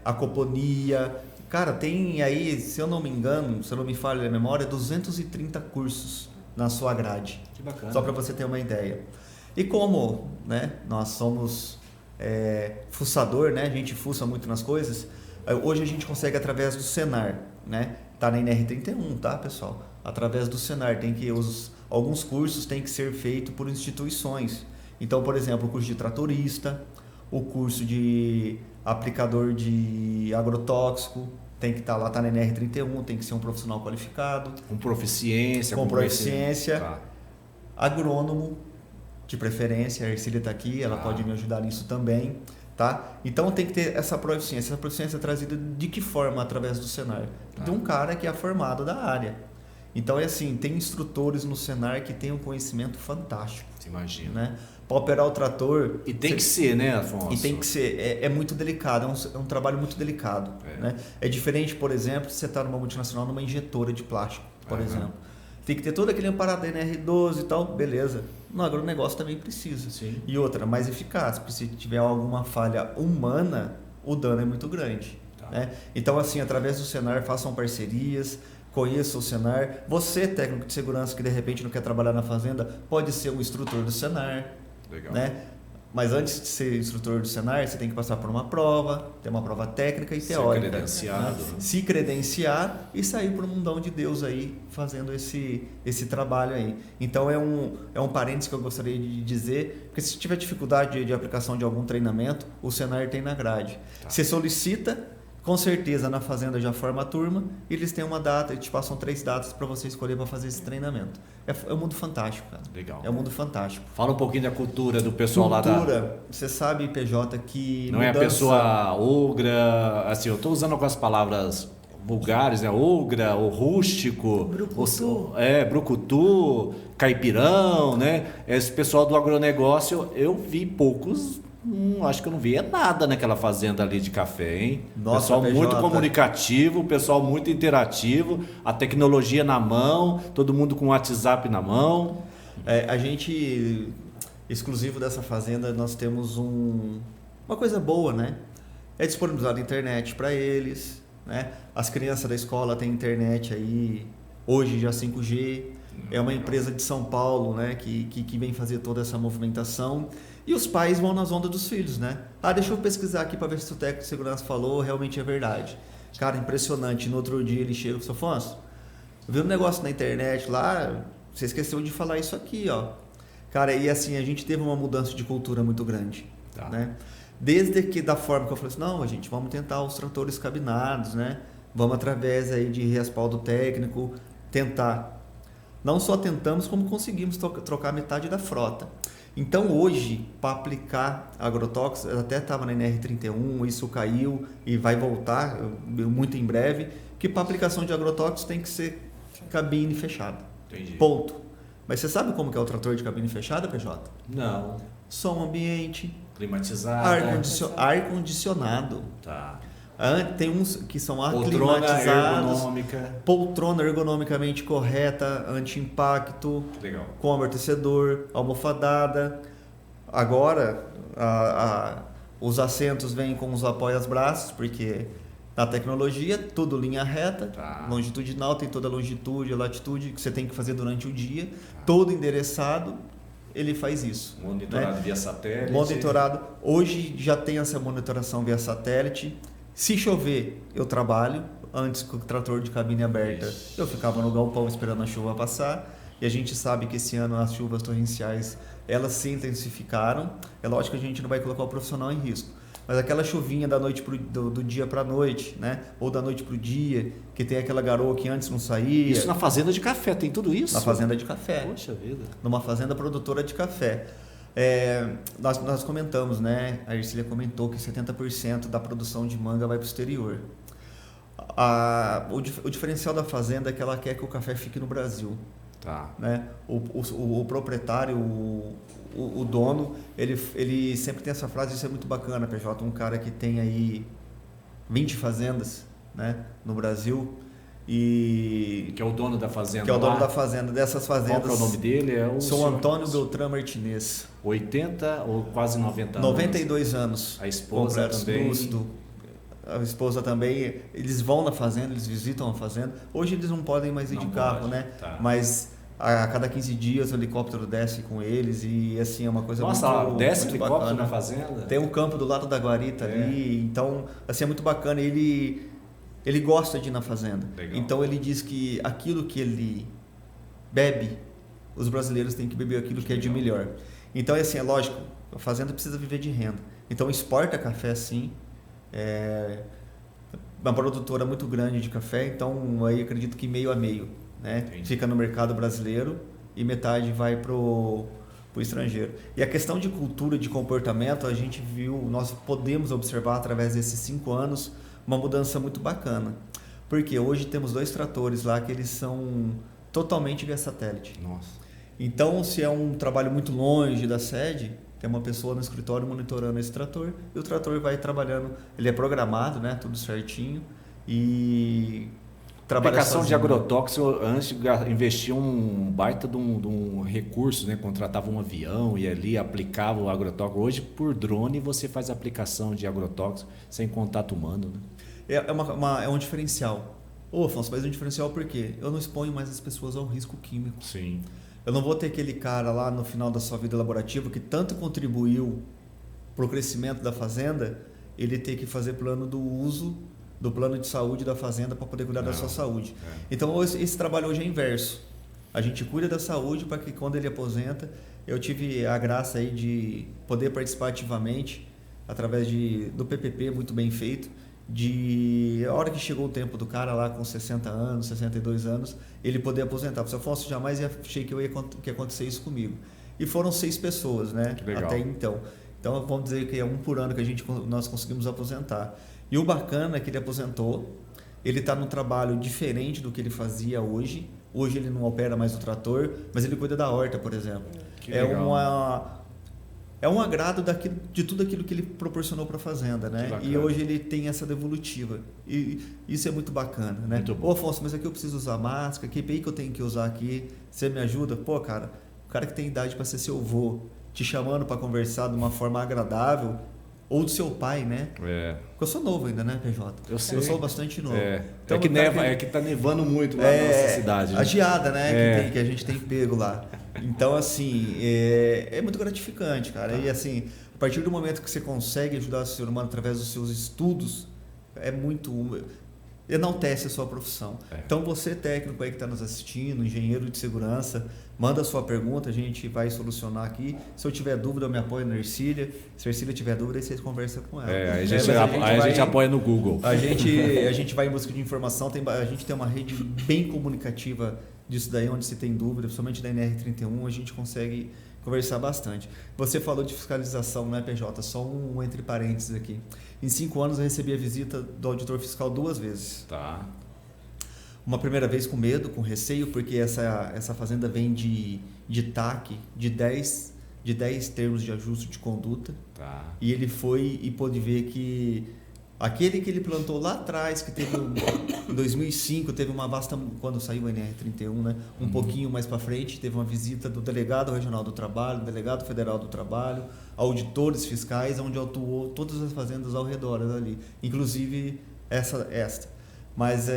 acoponia. Cara, tem aí, se eu não me engano, se eu não me falha a memória, 230 cursos na sua grade. Que bacana. Só para você ter uma ideia. E como, né, nós somos fuçador, né, a gente fuça muito nas coisas, hoje a gente consegue através do Senar, né, tá na NR31, tá, pessoal? Através do Senar, alguns cursos têm que ser feitos por instituições. Então, por exemplo, o curso de tratorista, o curso de aplicador de agrotóxico, tem que estar lá, tá na NR31, tem que ser um profissional qualificado. Com proficiência. Tá. Agrônomo, de preferência, a Ercília está aqui, ela pode me ajudar nisso também. Tá? Então tem que ter essa proficiência. Essa proficiência é trazida de que forma? Através do Senar. De um cara que é formado da área. Então é assim, tem instrutores no Senar que têm um conhecimento fantástico. Você imagina. Né? Para operar o trator... E tem que ser, né, Afonso? E tem que ser. É muito delicado, é um trabalho muito delicado. Né? É diferente, por exemplo, se você está numa multinacional, numa injetora de plástico, por exemplo. Tem que ter todo aquele aparato da NR12 e tal, beleza. No agronegócio também precisa. Sim. E outra, mais eficaz, porque se tiver alguma falha humana, o dano é muito grande. Tá. Né? Então, assim, através do Senar, façam parcerias, conheça o Senar. Você, técnico de segurança, que de repente não quer trabalhar na fazenda, pode ser um instrutor do Senar. Legal. Né? Mas antes de ser instrutor do Senar, você tem que passar por uma prova, ter uma prova técnica e teórica. Ser credenciado. Né? Se credenciar e sair para o mundão de Deus aí, fazendo esse trabalho aí. Então é um parênteses que eu gostaria de dizer, porque se tiver dificuldade de aplicação de algum treinamento, o Senar tem na grade. Tá. Você solicita, com certeza na fazenda já forma a turma, e eles têm uma data, eles te passam 3 datas para você escolher para fazer esse treinamento. É um mundo fantástico, cara. Legal. É um mundo fantástico. Fala um pouquinho da cultura do pessoal lá da... Cultura, você sabe, PJ, que... Não é a pessoa ogra, assim, eu estou usando algumas palavras vulgares, né? Ogra, o rústico, brucutu. Brucutu, caipirão, né? Esse pessoal do agronegócio, eu vi poucos... acho que eu não vi nada naquela fazenda ali de café, hein? Nossa, pessoal PJ. muito comunicativo, pessoal muito interativo, a tecnologia na mão, todo mundo com o WhatsApp na mão. A gente, exclusivo dessa fazenda, nós temos uma coisa boa, né? É disponibilizar a internet para eles, né? As crianças da escola têm internet aí, hoje já 5G. É uma empresa de São Paulo, né? Que vem fazer toda essa movimentação. E os pais vão nas ondas dos filhos, né? Deixa eu pesquisar aqui para ver se o técnico de segurança falou, realmente é verdade. Cara, impressionante. No outro dia ele chega e fala, Afonso, eu vi um negócio na internet lá, você esqueceu de falar isso aqui, ó. Cara, e assim, a gente teve uma mudança de cultura muito grande, né? Desde que da forma que eu falei assim, não, gente, vamos tentar os tratores cabinados, né? Vamos através aí de respaldo técnico tentar. Não só tentamos, como conseguimos trocar metade da frota. Então hoje, para aplicar agrotóxicos, eu até estava na NR31, isso caiu e vai voltar muito em breve, que para aplicação de agrotóxicos tem que ser cabine fechada. Entendi. Ponto. Mas você sabe como que é o trator de cabine fechada, PJ? Não. Som ambiente, Climatizado. ar-condicionado. Tá. Tem uns que são Poltrona aclimatizados. ergonômica. Poltrona ergonomicamente correta, anti-impacto. Legal. Com amortecedor, almofadada. Agora, os assentos vêm com os apoia-braços, porque na tecnologia, tudo linha reta, longitudinal, tem toda a longitude, a latitude que você tem que fazer durante o dia, todo endereçado, ele faz isso. Monitorado, né? Via satélite. Monitorado. Hoje já tem essa monitoração via satélite. Se chover, eu trabalho. Antes, com o trator de cabine aberta, eu ficava no galpão esperando a chuva passar. E a gente sabe que esse ano as chuvas torrenciais, elas se intensificaram. É lógico que a gente não vai colocar o profissional em risco. Mas aquela chuvinha da noite do dia para a noite, né? Ou da noite para o dia, que tem aquela garoa que antes não saía. Isso na fazenda de café, tem tudo isso? Na fazenda de café. Poxa vida. Numa fazenda produtora de café. Nós comentamos, né? A Ercília comentou que 70% da produção de manga vai para o exterior. O diferencial da fazenda é que ela quer que o café fique no Brasil. Tá. Né? O proprietário, o dono, ele sempre tem essa frase, isso é muito bacana, PJ, um cara que tem aí 20 fazendas, né, no Brasil. E que é o dono da fazenda. Que é o dono da fazenda, dessas fazendas. Qual que é o nome dele? São Antônio Beltrán Martinez. 80 ou quase 90 anos? 92 anos. A esposa também. Lúcido. A esposa também. Eles vão na fazenda, eles visitam a fazenda. Hoje eles não podem mais ir de carro, né? Tá. Mas a cada 15 dias o helicóptero desce com eles e assim é uma coisa muito desce muito helicóptero bacana. Na fazenda? Tem um campo do lado da guarita ali, então assim é muito bacana. Ele gosta de ir na fazenda. Legal. Então ele diz que aquilo que ele bebe, os brasileiros têm que beber aquilo que é de melhor. Então assim, é lógico, a fazenda precisa viver de renda. Então exporta café sim. Uma produtora muito grande de café, então aí acredito que meio a meio, né? Fica no mercado brasileiro e metade vai pro estrangeiro. E a questão de cultura, de comportamento, a gente viu, nós podemos observar através desses 5 anos uma mudança muito bacana. Porque hoje temos 2 tratores lá que eles são totalmente via satélite. Nossa. Então, se é um trabalho muito longe da sede, tem uma pessoa no escritório monitorando esse trator e o trator vai trabalhando, ele é programado, né, tudo certinho e trabalha aplicação sozinho. de agrotóxico, antes investia um baita de um recurso, né, contratava um avião e ali aplicava o agrotóxico. Hoje, por drone, você faz aplicação de agrotóxico sem contato humano, né? É um diferencial. Ô, Afonso, mas é um diferencial por quê? Eu não exponho mais as pessoas ao risco químico. Sim. Eu não vou ter aquele cara lá no final da sua vida laborativa que tanto contribuiu para o crescimento da fazenda, ele ter que fazer plano do uso do plano de saúde da fazenda para poder cuidar da sua saúde. Então, esse trabalho hoje é inverso. A gente cuida da saúde para que quando ele aposenta, eu tive a graça aí de poder participar ativamente através do PPP, muito bem feito, a hora que chegou o tempo do cara lá com 60 anos, 62 anos, ele poder aposentar. Se eu fosse, jamais achei que ia acontecer isso comigo. E foram 6 pessoas, né? Até então. Então, vamos dizer que é 1 por ano que nós conseguimos aposentar. E o bacana é que ele aposentou, ele está num trabalho diferente do que ele fazia hoje. Hoje ele não opera mais o trator, mas ele cuida da horta, por exemplo. É um agrado de tudo aquilo que ele proporcionou para a fazenda, né? E hoje ele tem essa devolutiva. E isso é muito bacana, né? Ô, Afonso, mas aqui eu preciso usar máscara, que EPI que eu tenho que usar aqui? Você me ajuda? Pô, cara, o cara que tem idade para ser seu avô, te chamando para conversar de uma forma agradável, ou do seu pai, né? Porque eu sou novo ainda, né, PJ? Eu sei. Eu sou bastante novo. Então, é que tá nevando muito lá na nossa cidade. A geada, né? Que a gente tem pego lá. Então, assim, é muito gratificante, cara. E, assim, a partir do momento que você consegue ajudar o ser humano através dos seus estudos, é muito... enaltece a sua profissão. Então, você, técnico aí que está nos assistindo, engenheiro de segurança, manda a sua pergunta, a gente vai solucionar aqui. Se eu tiver dúvida, eu me apoio na Ercília. Se a Ercília tiver dúvida, aí vocês conversam com ela. Aí a gente apoia no Google. A gente vai em busca de informação, a gente tem uma rede bem comunicativa disso daí, onde se tem dúvida, principalmente da NR31, a gente consegue conversar bastante. Você falou de fiscalização, né, PJ? Só um entre parênteses aqui. Em 5 anos eu recebi a visita do auditor fiscal 2 vezes. Tá. Uma primeira vez com medo, com receio, porque essa fazenda vem de TAC, de 10 termos de ajuste de conduta. Tá. E ele foi e pôde ver que aquele que ele plantou lá atrás, que teve em 2005, teve uma vasta, quando saiu o NR31, né, pouquinho mais para frente, teve uma visita do delegado regional do trabalho, do delegado federal do trabalho, auditores fiscais, onde atuou todas as fazendas ao redor ali, inclusive esta. Mas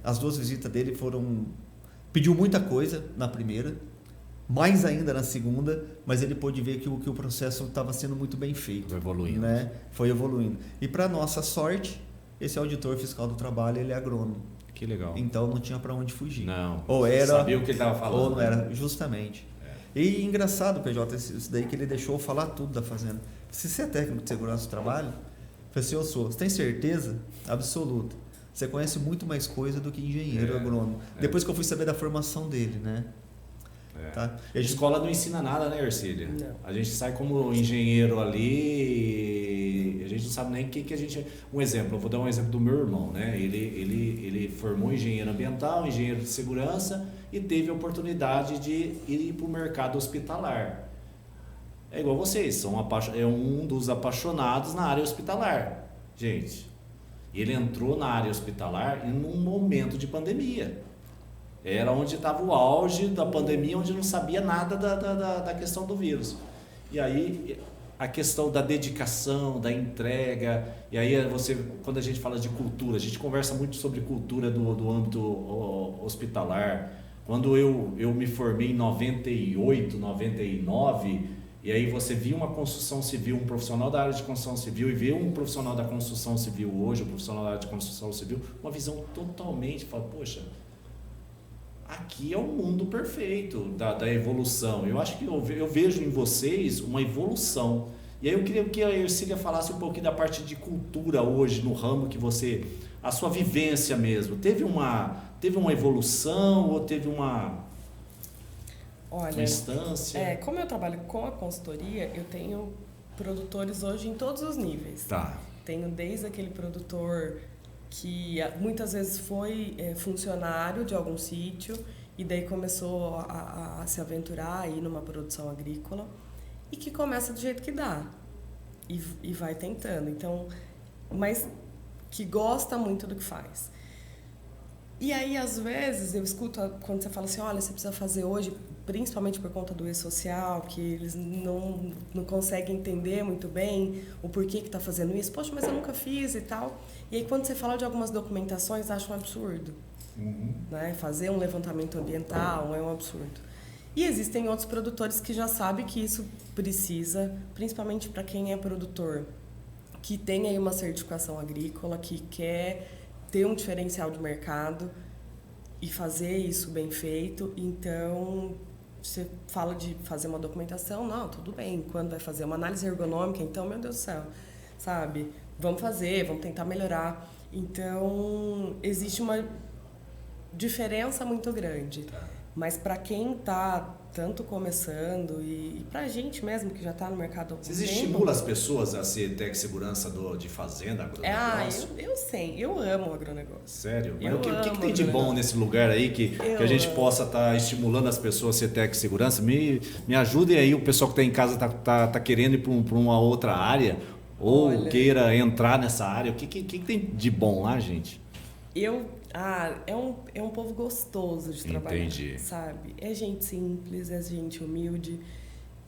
as 2 visitas dele pediu muita coisa na primeira, mais ainda na segunda, mas ele pôde ver que o processo estava sendo muito bem feito. Foi evoluindo. Né? Foi evoluindo. E para nossa sorte, esse auditor fiscal do trabalho, ele é agrônomo. Que legal. Então não tinha para onde fugir. Não. Ou era, sabia o que ele estava falando. Ou não era, justamente. E engraçado, PJ, isso daí que ele deixou eu falar tudo da fazenda. Se você é técnico de segurança do trabalho, eu falei assim, eu sou. Você tem certeza? Absoluta. Você conhece muito mais coisa do que engenheiro agrônomo. Depois que eu fui saber da formação dele, né? Tá? A escola não ensina nada, né, Ercília? Não. A gente sai como engenheiro ali, a gente não sabe nem o que a gente... Um exemplo, eu vou dar um exemplo do meu irmão, né? Ele formou engenheiro ambiental, engenheiro de segurança e teve a oportunidade de ir para o mercado hospitalar. É igual vocês, é um dos apaixonados na área hospitalar, gente. Ele entrou na área hospitalar em um momento de pandemia. Era onde estava o auge da pandemia, onde não sabia nada da questão do vírus. E aí, a questão da dedicação, da entrega, e aí quando a gente fala de cultura, a gente conversa muito sobre cultura do âmbito hospitalar. Quando eu me formei em 98, 99, e aí você via uma construção civil, um profissional da área de construção civil, e vê um profissional da construção civil hoje, um profissional da área de construção civil, uma visão totalmente, fala, poxa, aqui é o mundo perfeito da evolução. Eu acho que eu vejo em vocês uma evolução. E aí eu queria que a Ercília falasse um pouquinho da parte de cultura hoje, no ramo que você... A sua vivência mesmo. Teve uma evolução ou teve uma instância? Como eu trabalho com a consultoria, eu tenho produtores hoje em todos os níveis. Tá. Tenho desde aquele produtor que muitas vezes foi funcionário de algum sítio e daí começou a se aventurar aí numa produção agrícola e que começa do jeito que dá e vai tentando. Então, mas que gosta muito do que faz. E aí, às vezes, eu escuto quando você fala assim, olha, você precisa fazer hoje, principalmente por conta do e-social, que eles não conseguem entender muito bem o porquê que está fazendo isso. Poxa, mas eu nunca fiz e tal. E aí, quando você fala de algumas documentações, acha um absurdo. Né? Fazer um levantamento ambiental é um absurdo. E existem outros produtores que já sabem que isso precisa, principalmente para quem é produtor, que tem aí uma certificação agrícola, que quer ter um diferencial de mercado e fazer isso bem feito. Então, você fala de fazer uma documentação, não, tudo bem. Quando vai fazer uma análise ergonômica, então, meu Deus do céu, sabe? Vamos fazer, vamos tentar melhorar. Então, existe uma diferença muito grande. Mas para quem está tanto começando e para a gente mesmo que já está no mercado há algum tempo... Vocês estimulam as pessoas a ser técnico de segurança de fazenda, agronegócio? Eu sei, eu amo o agronegócio. Sério? Mas o que tem de bom nesse lugar aí que a gente possa estar estimulando as pessoas a ser técnico de segurança? Me ajudem aí, o pessoal que está em casa está querendo ir para uma outra área ou queira entrar nessa área. O que tem de bom lá, gente? É um povo gostoso de trabalhar. Entendi. Sabe? É gente simples, é gente humilde.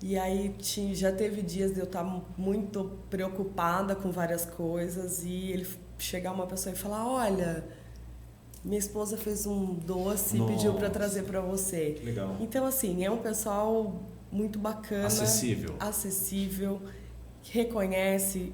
E aí já teve dias de eu estar muito preocupada com várias coisas e ele chegar uma pessoa e falar, olha, Minha esposa fez um doce e Nossa. pediu para trazer para você. Legal. Então, assim, é um pessoal muito bacana. Acessível. Que reconhece,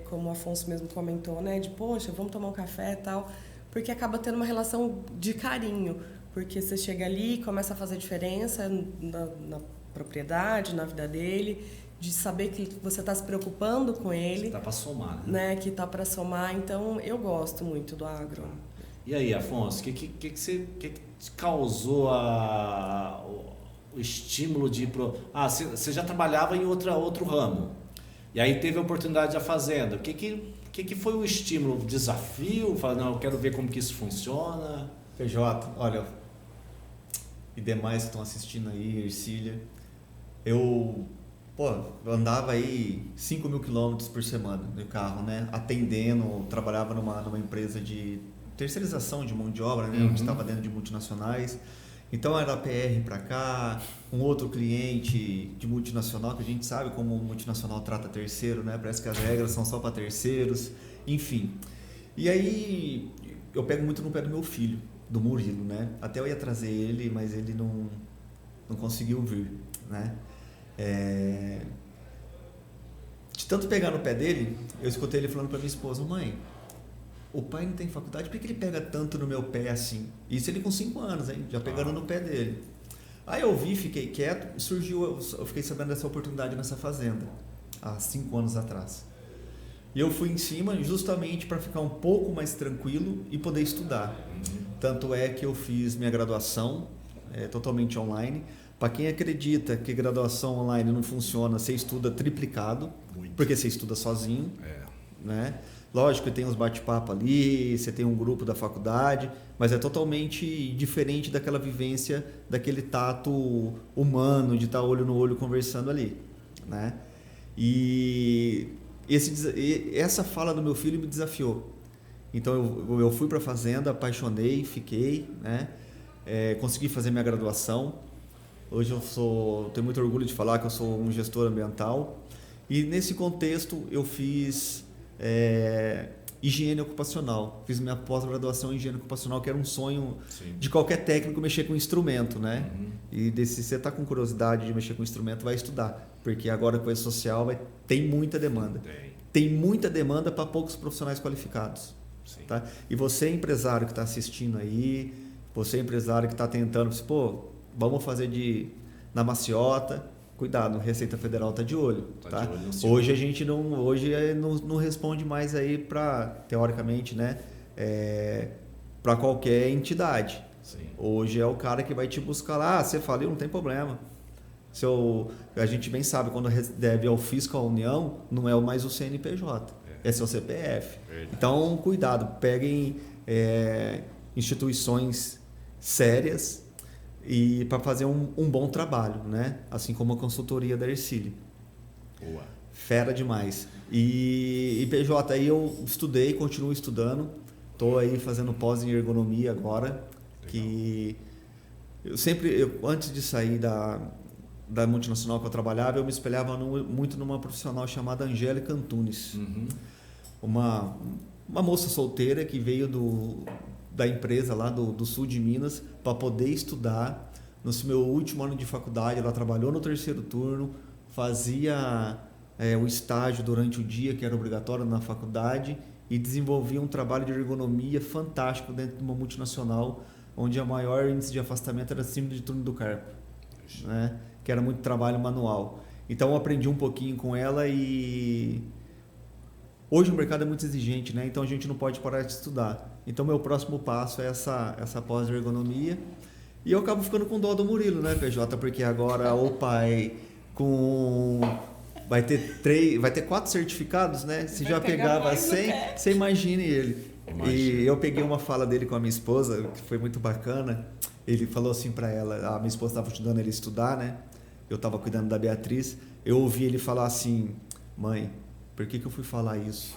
como o Afonso mesmo comentou, né? De, poxa, vamos tomar um café e tal. Porque acaba tendo uma relação de carinho. Porque você chega ali e começa a fazer diferença na propriedade, na vida dele. De saber que você está se preocupando com ele. Está para somar, né? Que está para somar. Então, eu gosto muito do agro. E aí, Afonso, o que causou o estímulo de ir pro... você já trabalhava em outro ramo. E aí teve a oportunidade da fazenda. O que foi o estímulo? O desafio? Falar, não, eu quero ver como que isso funciona. PJ, olha, e demais que estão assistindo aí, Ercília, eu andava aí 5.000 quilômetros por semana de carro, né? Atendendo, trabalhava numa empresa de terceirização de mão de obra, né? Onde estava dentro de multinacionais. Então era PR para cá, um outro cliente de multinacional, que a gente sabe como multinacional trata terceiro, né? Parece que as regras são só para terceiros, enfim. E aí eu pego muito no pé do meu filho, do Murilo, né? Até eu ia trazer ele, mas ele não conseguiu vir, né? De tanto pegar no pé dele, eu escutei ele falando para minha esposa: mãe, o pai não tem faculdade, por que ele pega tanto no meu pé assim? Isso ele com 5 anos, hein? Já pegando no pé dele. Aí eu vi, fiquei quieto, eu fiquei sabendo dessa oportunidade nessa fazenda, há 5 anos atrás. E eu fui em cima justamente para ficar um pouco mais tranquilo e poder estudar. Tanto é que eu fiz minha graduação totalmente online. Para quem acredita que graduação online não funciona, você estuda triplicado, porque você estuda sozinho, né? Lógico que tem uns bate-papo ali, você tem um grupo da faculdade, mas é totalmente diferente daquela vivência, daquele tato humano, de estar olho no olho conversando ali, né? E essa fala do meu filho me desafiou. Então eu fui para a fazenda, apaixonei, fiquei, né? Consegui fazer minha graduação. Hoje tenho muito orgulho de falar que eu sou um gestor ambiental. E nesse contexto eu fiz higiene ocupacional. Fiz minha pós-graduação em higiene ocupacional, que era um sonho de qualquer técnico mexer com instrumento, né? E se você está com curiosidade de mexer com instrumento, vai estudar. Porque agora com a coisa social tem muita demanda. Tem muita demanda para poucos profissionais qualificados. Tá? E você, empresário que está assistindo aí, você, empresário que está tentando, vamos fazer na maciota, cuidado, a Receita Federal está de olho. Tá? Hoje a gente não responde mais aí teoricamente, né? Para qualquer entidade. Hoje é o cara que vai te buscar lá, você faliu, não tem problema. A gente bem sabe, quando deve ao fisco, à União, não é mais o CNPJ, é seu CPF. Então, cuidado, peguem instituições sérias e para fazer um bom trabalho, né? Assim como a consultoria da Ercília. Boa. Fera demais. E PJ, aí eu estudei, continuo estudando. Estou aí fazendo pós em ergonomia agora. Legal. Que antes de sair da multinacional que eu trabalhava, eu me espelhava muito numa profissional chamada Angélica Antunes. Uma moça solteira que veio da empresa lá do sul de Minas para poder estudar. No meu último ano de faculdade, ela trabalhou no terceiro turno, fazia o estágio durante o dia, que era obrigatório na faculdade, e desenvolvia um trabalho de ergonomia fantástico dentro de uma multinacional, onde a maior índice de afastamento era síndrome de túnel do carpo, né? Que era muito trabalho manual. Então eu aprendi um pouquinho com ela e hoje o mercado é muito exigente, né? Então a gente não pode parar de estudar. Então meu próximo passo é essa pós-ergonomia. E eu acabo ficando com dó do Murilo, né, PJ? Porque agora o pai vai ter 4 certificados, né? Se já pegava 100, você imagine ele. E eu peguei uma fala dele com a minha esposa, que foi muito bacana. Ele falou assim para ela, a minha esposa estava ajudando ele a estudar, né? Eu estava cuidando da Beatriz. Eu ouvi ele falar assim: mãe, por que eu fui falar isso?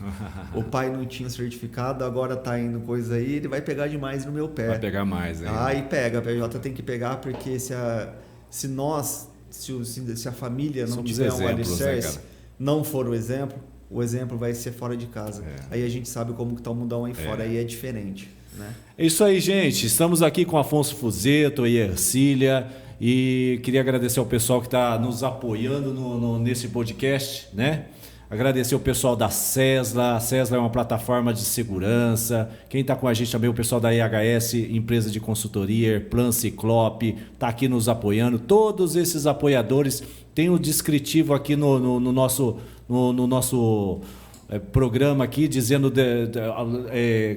O pai não tinha certificado, agora tá indo coisa aí, ele vai pegar demais no meu pé. Vai pegar mais, hein? E pega, a PJ tem que pegar, porque se a família não tiver um alicerce, não for o exemplo vai ser fora de casa. Aí a gente sabe como que tá o mundão aí fora, aí é diferente. né? É isso aí, gente. Estamos aqui com Afonso Fuzeto e Ercília. E queria agradecer ao pessoal que está nos apoiando nesse podcast, né? Agradecer o pessoal da Sesla. A Sesla é uma plataforma de segurança. Quem está com a gente também, o pessoal da IHS, empresa de consultoria, Plan Ciclope, está aqui nos apoiando. Todos esses apoiadores têm o descritivo aqui no nosso programa aqui, dizendo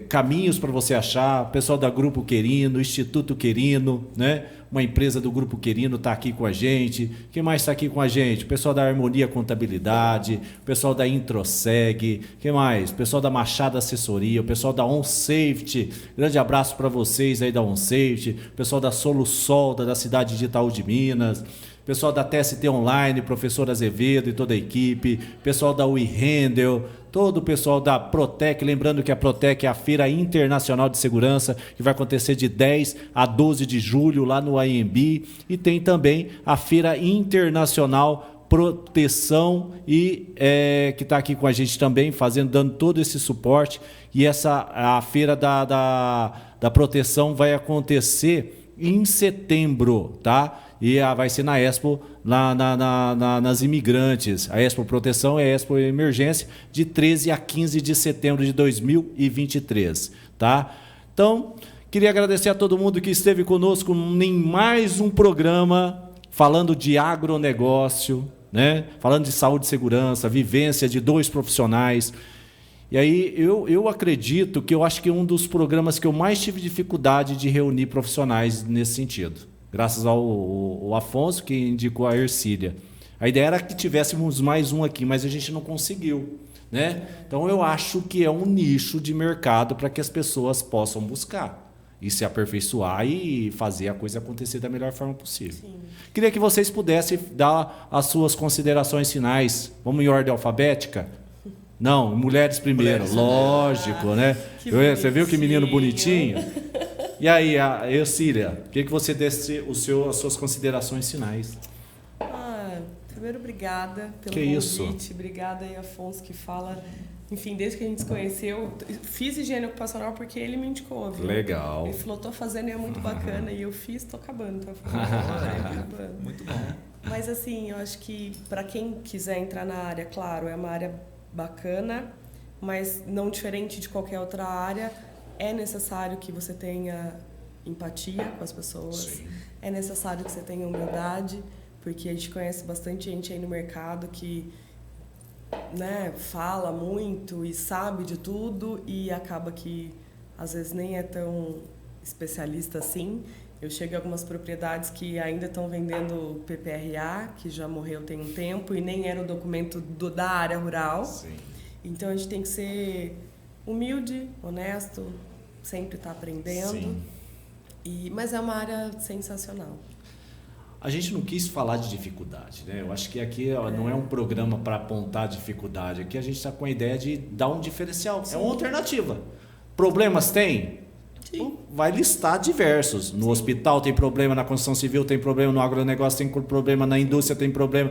caminhos para você achar. O pessoal da Grupo Querino, Instituto Querino, né? Uma empresa do Grupo Querino está aqui com a gente. Quem mais está aqui com a gente? O pessoal da Harmonia Contabilidade, o pessoal da Introseg, quem mais? O pessoal da Machado Assessoria, o pessoal da OnSafety. Grande abraço para vocês aí da OnSafety, o pessoal da Solusolda, da cidade de Itaú de Minas, pessoal da TST Online, professor Azevedo e toda a equipe, pessoal da WeHandle, todo o pessoal da Protec, lembrando que a Protec é a Feira Internacional de Segurança, que vai acontecer de 10 a 12 de julho lá no AMB, e tem também a Feira Internacional Proteção, e que está aqui com a gente também, dando todo esse suporte, e a Feira da Proteção vai acontecer em setembro, tá? E vai ser na Expo, nas Imigrantes. A Expo Proteção é a Expo Emergência, de 13 a 15 de setembro de 2023. Tá? Então, queria agradecer a todo mundo que esteve conosco em mais um programa falando de agronegócio, né? Falando de saúde e segurança, vivência de 2 profissionais. E aí eu acredito que eu acho que é um dos programas que eu mais tive dificuldade de reunir profissionais nesse sentido. Graças ao Afonso, que indicou a Ercília. A ideia era que tivéssemos mais um aqui, mas a gente não conseguiu, né? Então eu acho que é um nicho de mercado para que as pessoas possam buscar e se aperfeiçoar e fazer a coisa acontecer da melhor forma possível. Sim. Queria que vocês pudessem dar as suas considerações finais. Vamos em ordem alfabética? Não, mulheres primeiro, lógico, né? Você viu que menino bonitinho? E aí, Ercília, queria que você desse as suas considerações finais. Primeiro, obrigada pelo convite. Isso? Obrigada aí, Afonso, que fala... Enfim, desde que a gente se conheceu, fiz higiene ocupacional porque ele me indicou, viu? Legal. Ele falou, tô fazendo e é muito bacana. E eu fiz, tô acabando. Tô acabando. Muito bom. Mas assim, eu acho que para quem quiser entrar na área, claro, é uma área bacana, mas não diferente de qualquer outra área. É necessário que você tenha empatia com as pessoas. Sim. É necessário que você tenha humildade, porque a gente conhece bastante gente aí no mercado que, né, fala muito e sabe de tudo e acaba que às vezes nem é tão especialista assim. Eu chego em algumas propriedades que ainda estão vendendo PPRA, que já morreu tem um tempo e nem era o documento da área rural. Sim. Então a gente tem que ser humilde, honesto, sempre está aprendendo. Mas é uma área sensacional. A gente não quis falar de dificuldade, né? Eu acho que aqui não é um programa para apontar dificuldade. Aqui a gente está com a ideia de dar um diferencial. Sim. É uma alternativa. Problemas tem? Sim. Vai listar diversos. No hospital tem problema, na construção civil tem problema, no agronegócio tem problema, na indústria tem problema,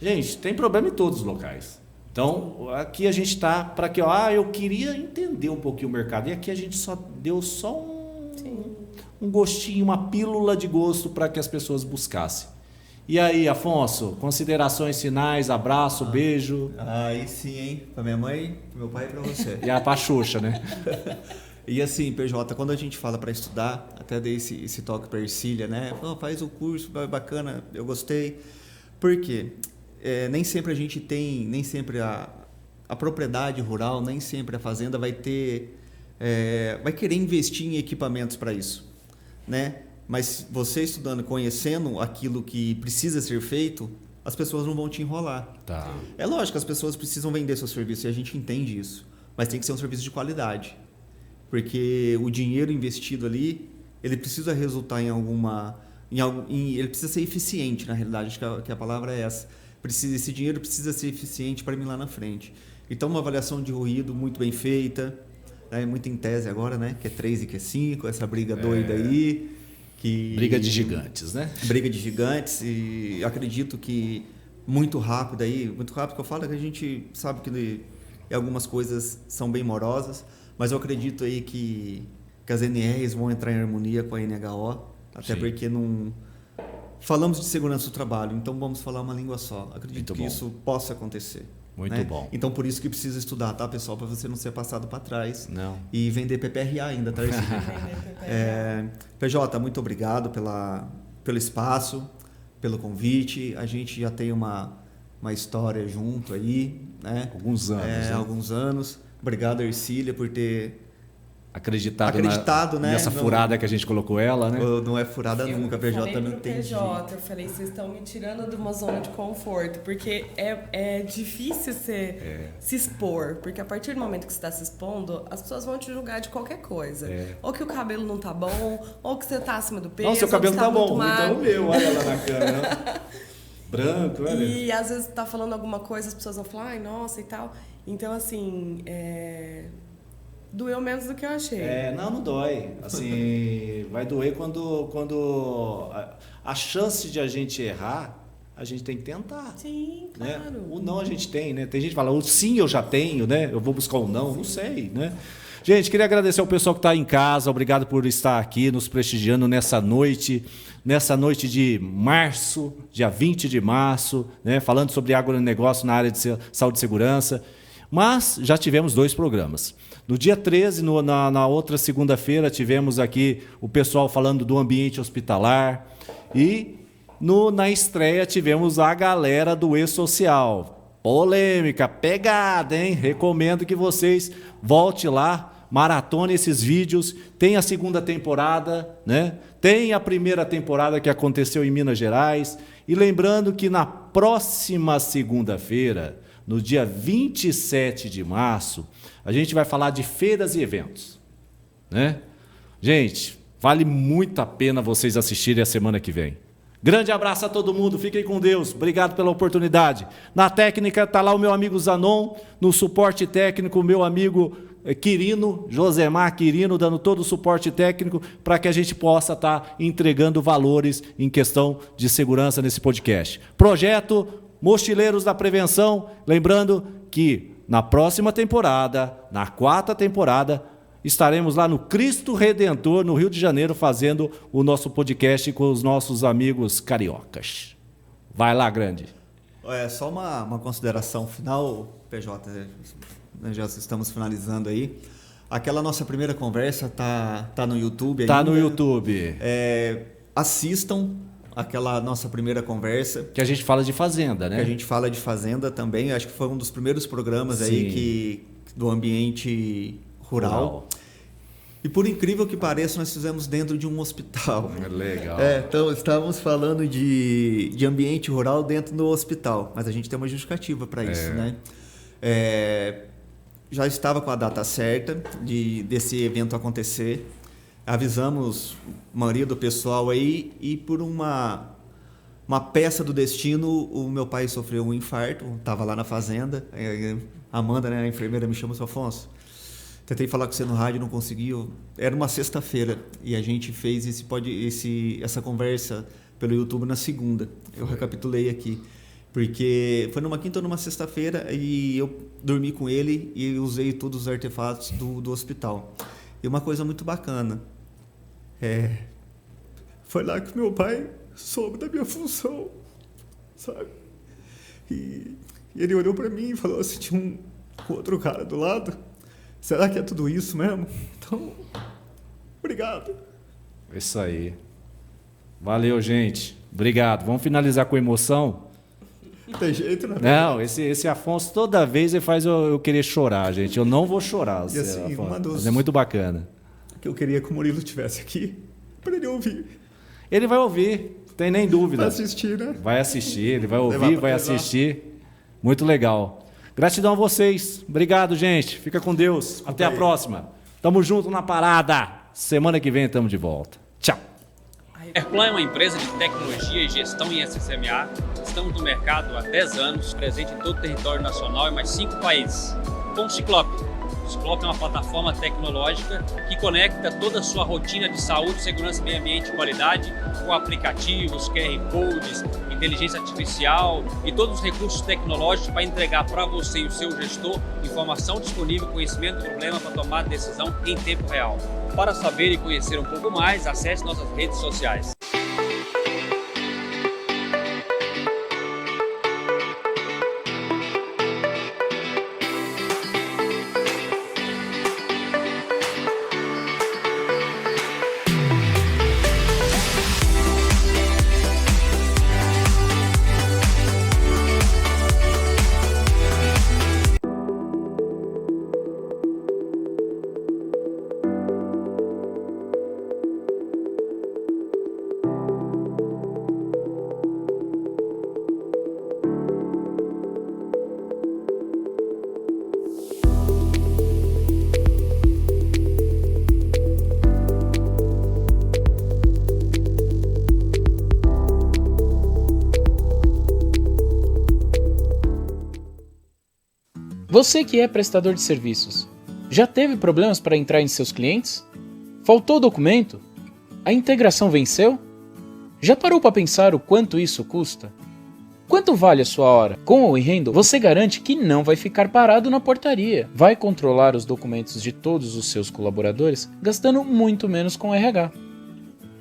Gente, tem problema em todos os locais. Então, aqui a gente está para que... eu queria entender um pouquinho o mercado. E aqui a gente deu um gostinho, uma pílula de gosto para que as pessoas buscassem. E aí, Afonso, considerações finais, abraço, beijo. Aí sim, hein? Para minha mãe, para meu pai e para você. E a Pachucha, né? E assim, PJ, quando a gente fala para estudar, até dei esse toque para Ercília, né? Faz o curso, bacana, eu gostei. Por quê? Nem sempre a gente tem, nem sempre a propriedade rural, nem sempre a fazenda vai querer investir em equipamentos para isso, né? Mas você estudando, conhecendo aquilo que precisa ser feito, as pessoas não vão te enrolar. Tá. É lógico que as pessoas precisam vender seu serviço e a gente entende isso, mas tem que ser um serviço de qualidade, porque o dinheiro investido ali, ele precisa resultar ele precisa ser eficiente, na realidade, acho que a palavra é essa. Esse dinheiro precisa ser eficiente para mim lá na frente. Então, uma avaliação de ruído muito bem feita, muito em tese agora, né? Que é 3 e que é 5, essa briga doida aí. Briga de gigantes, né? Briga de gigantes, e acredito que muito rápido que eu falo é que a gente sabe que algumas coisas são bem morosas, mas eu acredito aí que as NRs vão entrar em harmonia com a NHO, até Sim. porque não falamos de segurança do trabalho, então vamos falar uma língua só. Acredito que isso possa acontecer. Muito bom. Então por isso que precisa estudar, tá, pessoal, para você não ser passado para trás. Não. E vender PPRA ainda, tá? PJ, muito obrigado pelo espaço, pelo convite. A gente já tem uma história junto aí, né? Alguns anos. Né? Alguns anos. Obrigado, Ercília, por ter acreditado né? Nessa furada que a gente colocou ela, né? Não é furada nunca, PJ não tem PJ, eu falei, vocês estão me tirando de uma zona de conforto, porque é difícil você se expor, porque a partir do momento que você está se expondo, as pessoas vão te julgar de qualquer coisa. Ou que o cabelo não tá bom, ou que você tá acima do peso. Nossa, seu cabelo tá bom, então o meu, olha lá na câmera. Branco, olha. E às vezes tá falando alguma coisa, as pessoas vão falar, ai, nossa, e tal. Então, assim, doeu menos do que eu achei. Não dói. Assim, vai doer quando a chance de a gente errar, a gente tem que tentar. Sim, claro. Né? O não a gente tem, né? Tem gente que fala, o sim eu já tenho, né? Eu vou buscar o não, não sei, né? Gente, queria agradecer ao pessoal que está em casa, obrigado por estar aqui nos prestigiando nessa noite de março, dia 20 de março, né? Falando sobre agronegócio na área de saúde e segurança. Mas já tivemos 2 programas. No dia 13, na outra segunda-feira, tivemos aqui o pessoal falando do ambiente hospitalar. E na estreia tivemos a galera do E-Social. Polêmica, pegada, hein? Recomendo que vocês voltem lá, maratone esses vídeos. Tem a segunda temporada, né? Tem a primeira temporada que aconteceu em Minas Gerais. E lembrando que na próxima segunda-feira, no dia 27 de março, a gente vai falar de feiras e eventos, né? Gente, vale muito a pena vocês assistirem a semana que vem. Grande abraço a todo mundo, fiquem com Deus, obrigado pela oportunidade. Na técnica está lá o meu amigo Zanon, no suporte técnico o meu amigo Quirino, Josemar Quirino, dando todo o suporte técnico para que a gente possa estar entregando valores em questão de segurança nesse podcast. Projeto Mochileiros da Prevenção, lembrando que na próxima temporada, na 4ª temporada, estaremos lá no Cristo Redentor, no Rio de Janeiro, fazendo o nosso podcast com os nossos amigos cariocas. Vai lá, grande. Só uma consideração final, PJ, já estamos finalizando aí. Aquela nossa primeira conversa tá no YouTube ainda. Tá no YouTube. Assistam aquela nossa primeira conversa. Que a gente fala de fazenda, né? Que a gente fala de fazenda também. Acho que foi um dos primeiros programas aí do ambiente rural. E por incrível que pareça, nós fizemos dentro de um hospital. Legal. Então, estávamos falando de ambiente rural dentro do hospital. Mas a gente tem uma justificativa para isso, né? Já estava com a data certa desse evento acontecer. Avisamos a maioria do pessoal aí e por uma peça do destino, o meu pai sofreu um infarto, estava lá na fazenda. A Amanda, né, a enfermeira, me chamou, Afonso. Tentei falar com você no rádio, não conseguiu. Era uma sexta-feira e a gente fez essa conversa pelo YouTube na segunda. Eu recapitulei aqui. Porque foi numa quinta ou numa sexta-feira e eu dormi com ele e usei todos os artefatos do hospital. E uma coisa muito bacana, foi lá que meu pai soube da minha função, sabe? E ele olhou para mim e falou assim, tinha um outro cara do lado, será que é tudo isso mesmo? Então, obrigado. Isso aí. Valeu, gente. Obrigado. Vamos finalizar com emoção? Não tem jeito, né? Não, esse Afonso, toda vez ele faz eu querer chorar, gente. Eu não vou chorar. E assim, mas é muito bacana. Que eu queria que o Murilo estivesse aqui para ele ouvir. Ele vai ouvir, não tem nem dúvida. Vai assistir, né? Vai assistir, ele vai ouvir, vai assistir. Muito legal. Gratidão a vocês. Obrigado, gente. Fica com Deus. Desculpa Até a próxima. Tamo junto na parada. Semana que vem estamos de volta. Tchau. Airplan é uma empresa de tecnologia e gestão em SSMA. Estamos no mercado há 10 anos, presente em todo o território nacional e mais 5 países. Com o Ciclope, Desclope é uma plataforma tecnológica que conecta toda a sua rotina de saúde, segurança, meio ambiente e qualidade com aplicativos, QR Codes, inteligência artificial e todos os recursos tecnológicos para entregar para você e o seu gestor informação disponível, conhecimento do problema para tomar decisão em tempo real. Para saber e conhecer um pouco mais, acesse nossas redes sociais. Você que é prestador de serviços, já teve problemas para entrar em seus clientes? Faltou documento? A integração venceu? Já parou para pensar o quanto isso custa? Quanto vale a sua hora? Com o eRendel, você garante que não vai ficar parado na portaria. Vai controlar os documentos de todos os seus colaboradores, gastando muito menos com RH.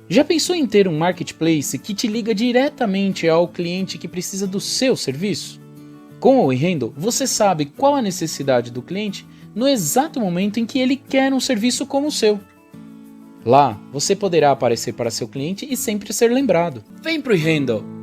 Já pensou em ter um marketplace que te liga diretamente ao cliente que precisa do seu serviço? Com o eRendel, você sabe qual a necessidade do cliente no exato momento em que ele quer um serviço como o seu. Lá, você poderá aparecer para seu cliente e sempre ser lembrado. Vem pro eRendel!